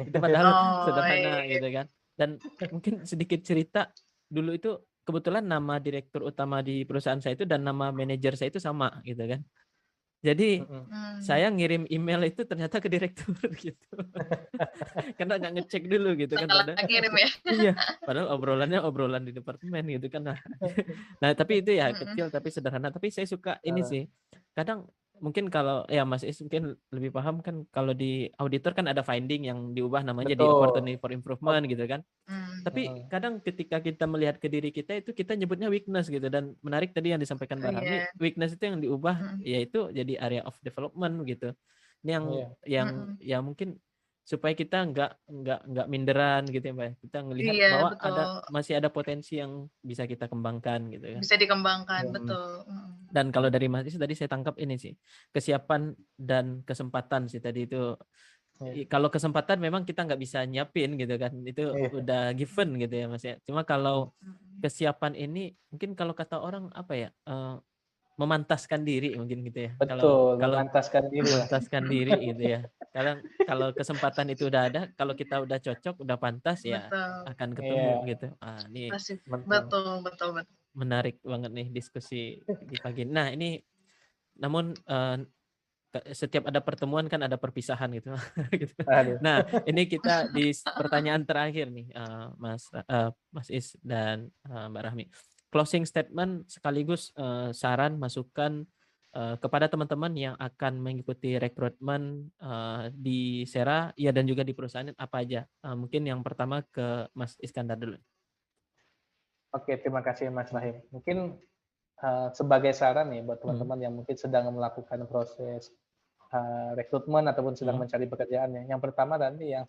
Itu padahal sederhana gitu kan. Dan mungkin sedikit cerita, dulu itu kebetulan nama direktur utama di perusahaan saya itu dan nama manajer saya itu sama gitu kan. Jadi saya ngirim email itu ternyata ke direktur gitu. Karena nggak ngecek dulu gitu kan. Kirim ya. Iya, padahal obrolan di departemen gitu kan. Nah, tapi itu ya kecil tapi sederhana. Tapi saya suka ini sih. Kadang mungkin kalau ya Mas Is mungkin lebih paham kan, kalau di auditor kan ada finding yang diubah namanya jadi opportunity for improvement gitu kan. Tapi kadang ketika kita melihat ke diri kita itu kita nyebutnya weakness gitu, dan menarik tadi yang disampaikan Mbak Rahmi, weakness itu yang diubah yaitu jadi area of development gitu. Ini yang mungkin supaya kita nggak minderan gitu ya Mbak. Kita ngelihat bahwa masih ada potensi yang bisa kita kembangkan gitu kan. Bisa dikembangkan, betul. Dan kalau dari Mas Is tadi saya tangkap ini sih, kesiapan dan kesempatan sih tadi itu. Kalau kesempatan memang kita nggak bisa nyiapin gitu kan, itu udah given gitu ya Mas ya. Cuma kalau kesiapan ini mungkin kalau kata orang apa ya, memantaskan diri mungkin gitu ya. Betul, kalau memantaskan diri gitu ya. Kalau kesempatan itu udah ada, kalau kita udah cocok, udah pantas ya akan ketemu gitu. Ini betul. Menarik banget nih diskusi di pagi. Nah, ini namun setiap ada pertemuan kan ada perpisahan gitu. Nah, ini kita di pertanyaan terakhir nih, Mas Is dan Mbak Rahmi. closing statement sekaligus saran, masukan kepada teman-teman yang akan mengikuti rekrutmen di Sera, ya dan juga di perusahaan apa aja. Mungkin yang pertama ke Mas Iskandar dulu. Oke, terima kasih Mas Rahim. Mungkin sebagai saran nih buat teman-teman yang mungkin sedang melakukan proses rekrutmen ataupun sedang mencari pekerjaannya. Yang pertama tadi yang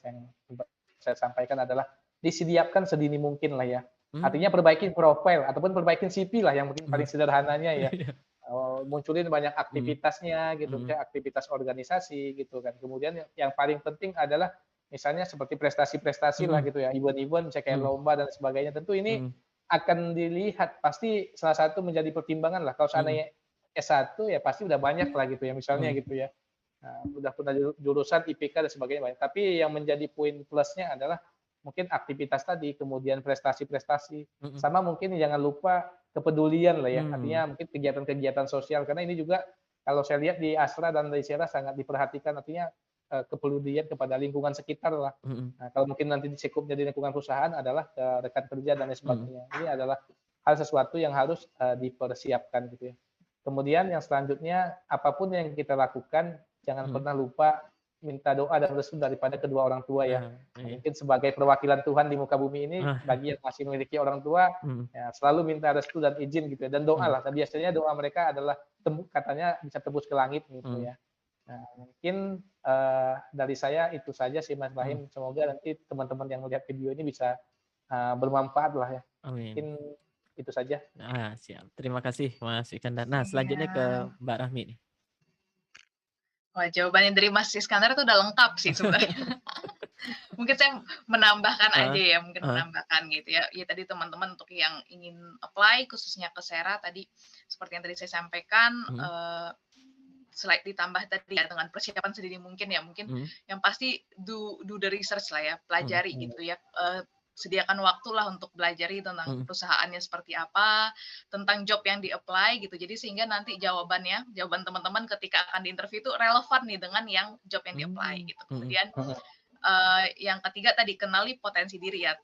saya sampaikan adalah disediakan sedini mungkin lah ya. Artinya perbaiki profil ataupun perbaikin CV lah yang mungkin paling sederhananya ya. Munculin banyak aktivitasnya gitu, misalnya aktivitas organisasi gitu kan. Kemudian yang paling penting adalah misalnya seperti prestasi-prestasi lah gitu ya, event-event, misalnya kayak lomba dan sebagainya. Tentu ini akan dilihat, pasti salah satu menjadi pertimbangan lah. Kalau seandainya S1 ya pasti udah banyak lah gitu ya, misalnya gitu ya. Nah, udah punya jurusan IPK dan sebagainya banyak. Tapi yang menjadi poin plusnya adalah mungkin aktivitas tadi, kemudian prestasi-prestasi, sama mungkin jangan lupa kepedulian lah ya. Artinya mungkin kegiatan-kegiatan sosial, karena ini juga kalau saya lihat di Astra dan di Sera sangat diperhatikan, artinya kepedulian kepada lingkungan sekitar lah. Nah, kalau mungkin nanti cukup jadi lingkungan perusahaan adalah rekan kerja dan lain sebagainya. Ini adalah hal sesuatu yang harus dipersiapkan gitu ya. Kemudian yang selanjutnya, apapun yang kita lakukan, jangan pernah lupa minta doa dan restu daripada kedua orang tua ya. Mungkin sebagai perwakilan Tuhan di muka bumi ini, bagi yang masih memiliki orang tua, ya, selalu minta restu dan izin gitu ya. Dan doa lah. Dan biasanya doa mereka adalah katanya bisa tembus ke langit gitu ya. Nah, mungkin dari saya itu saja sih Mas Rahim. Semoga nanti teman-teman yang melihat video ini bisa bermanfaat lah ya. Mungkin itu saja. Siap. Terima kasih Mas Iskandar. Nah, selanjutnya ke Mbak Rahmi nih. Wah, jawabannya dari Mas Iskandar itu udah lengkap sih sebenarnya. Mungkin saya menambahkan aja ya, menambahkan gitu ya. Ya tadi teman-teman untuk yang ingin apply khususnya ke Sera tadi seperti yang tadi saya sampaikan, selain ditambah tadi ya dengan persiapan sedini mungkin ya, mungkin yang pasti do the research lah ya, pelajari gitu ya. Sediakan waktu lah untuk belajari tentang perusahaannya seperti apa, tentang job yang di-apply gitu. Jadi sehingga nanti jawaban teman-teman ketika akan diinterview itu relevan nih dengan yang job yang di-apply gitu. Kemudian yang ketiga tadi kenali potensi diri ya.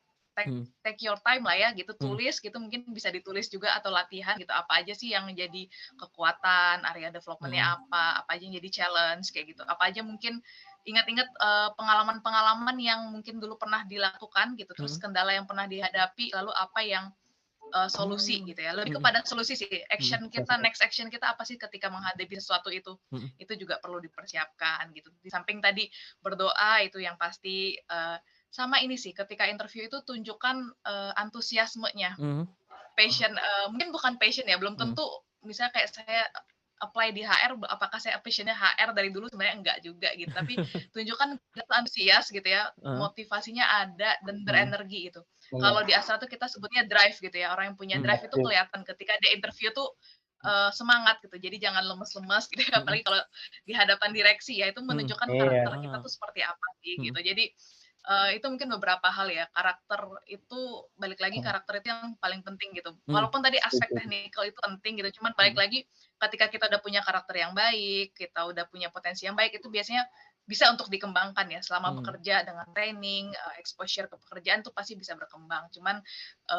Take your time lah ya gitu, tulis gitu, mungkin bisa ditulis juga atau latihan gitu, apa aja sih yang jadi kekuatan, area development-nya apa aja yang jadi challenge kayak gitu, apa aja mungkin ingat-ingat pengalaman-pengalaman yang mungkin dulu pernah dilakukan gitu, terus kendala yang pernah dihadapi, lalu apa yang solusi gitu ya, lebih kepada solusi sih, next action kita apa sih ketika menghadapi sesuatu itu juga perlu dipersiapkan gitu. Di samping tadi berdoa itu yang pasti, sama ini sih ketika interview itu tunjukkan antusiasmenya, passion, mungkin bukan passion ya, belum tentu misalnya kayak saya apply di HR, apakah saya passion-nya HR dari dulu, sebenarnya enggak juga gitu, tapi tunjukkan antusias gitu ya, motivasinya ada dan berenergi gitu. Kalau di Astra tuh kita sebutnya drive gitu ya, orang yang punya drive itu kelihatan ketika dia interview tuh semangat gitu, jadi jangan lemes-lemes gitu ya, apalagi kalau di hadapan direksi ya, itu menunjukkan karakter kita tuh seperti apa sih gitu. Jadi itu mungkin beberapa hal ya, karakter itu balik lagi, karakter itu yang paling penting gitu. Walaupun tadi aspek teknikal itu penting gitu, cuman balik lagi ketika kita udah punya karakter yang baik, kita udah punya potensi yang baik, itu biasanya bisa untuk dikembangkan ya, selama bekerja dengan training, exposure ke pekerjaan itu pasti bisa berkembang. Cuman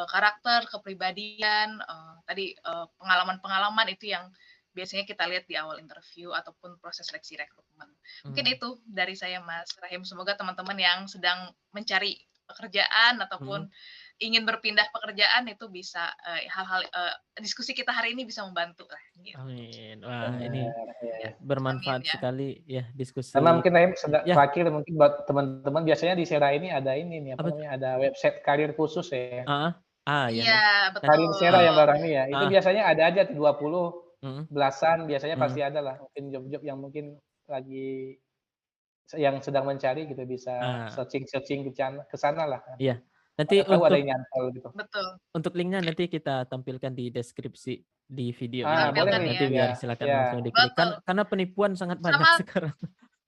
karakter, kepribadian, tadi pengalaman-pengalaman itu yang biasanya kita lihat di awal interview ataupun proses seleksi rekrutmen. Mungkin itu dari saya Mas Rahim. Semoga teman-teman yang sedang mencari pekerjaan ataupun ingin berpindah pekerjaan itu bisa hal-hal diskusi kita hari ini bisa membantu lah. Gitu. Amin. Wah, ini bermanfaat sekali ya diskusi. Karena mungkin terakhir mungkin buat teman-teman biasanya di Sera ini ada ini nih apa namanya, ada website karir khusus ya. Iya, betul. Karir Sera yang Mbak Rahmi ya. Itu biasanya ada aja 20 belasan biasanya pasti ada lah, mungkin job-job yang mungkin lagi yang sedang mencari gitu bisa searching ke sana lah. Iya. Nanti tahu ada yang nyantol gitu. Betul. Untuk linknya nanti kita tampilkan di deskripsi di video boleh nanti biar silakan langsung diklik. Karena penipuan sangat banyak sekarang.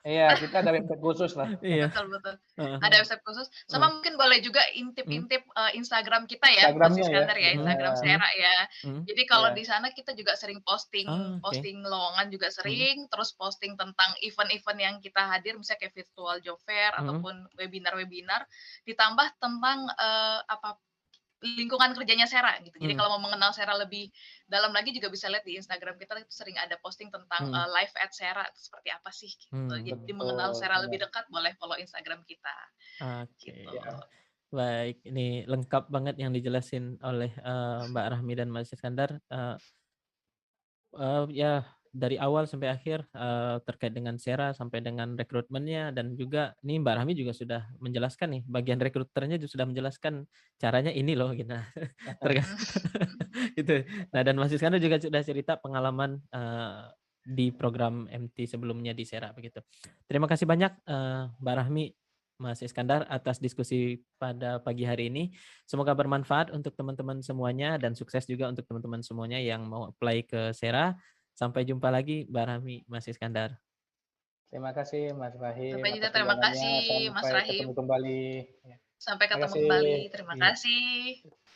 Iya, kita ada website khusus lah. Betul. Ada website khusus. Sama mungkin boleh juga intip-intip Instagram kita ya, Mas Iskandar ya, Instagram Sera ya. Jadi kalau di sana kita juga sering posting lowongan juga sering, terus posting tentang event-event yang kita hadir, misalnya kayak virtual job fair ataupun webinar-webinar, ditambah tentang lingkungan kerjanya Sera gitu. Jadi Hmm. kalau mau mengenal Sera lebih dalam lagi juga bisa lihat di Instagram kita itu sering ada posting tentang live at Sera itu seperti apa sih gitu. Jadi mengenal Betul, Sera lebih benar. dekat boleh follow Instagram kita gitu. Oke. Ya, Baik, ini lengkap banget yang dijelasin oleh Mbak Rahmi dan Mas Iskandar. Ya dari awal sampai akhir terkait dengan Sera sampai dengan rekrutmennya, dan juga nih Mbak Rahmi juga sudah menjelaskan nih bagian rekruternya juga sudah menjelaskan caranya ini loh gitu. Nah, terkait itu. Nah, dan Mas Iskandar juga sudah cerita pengalaman di program MT sebelumnya di Sera begitu. Terima kasih banyak Mbak Rahmi, Mas Iskandar atas diskusi pada pagi hari ini. Semoga bermanfaat untuk teman-teman semuanya dan sukses juga untuk teman-teman semuanya yang mau apply ke Sera. Sampai jumpa lagi Mbak Rahmi, Mas Iskandar. terima kasih Mas Rahim Sampai juga atas terima undangannya. kasih Mas Sampai ketemu Rahim. kembali. Ya, Sampai terima ketemu kasih. kembali. Terima Iya. kasih.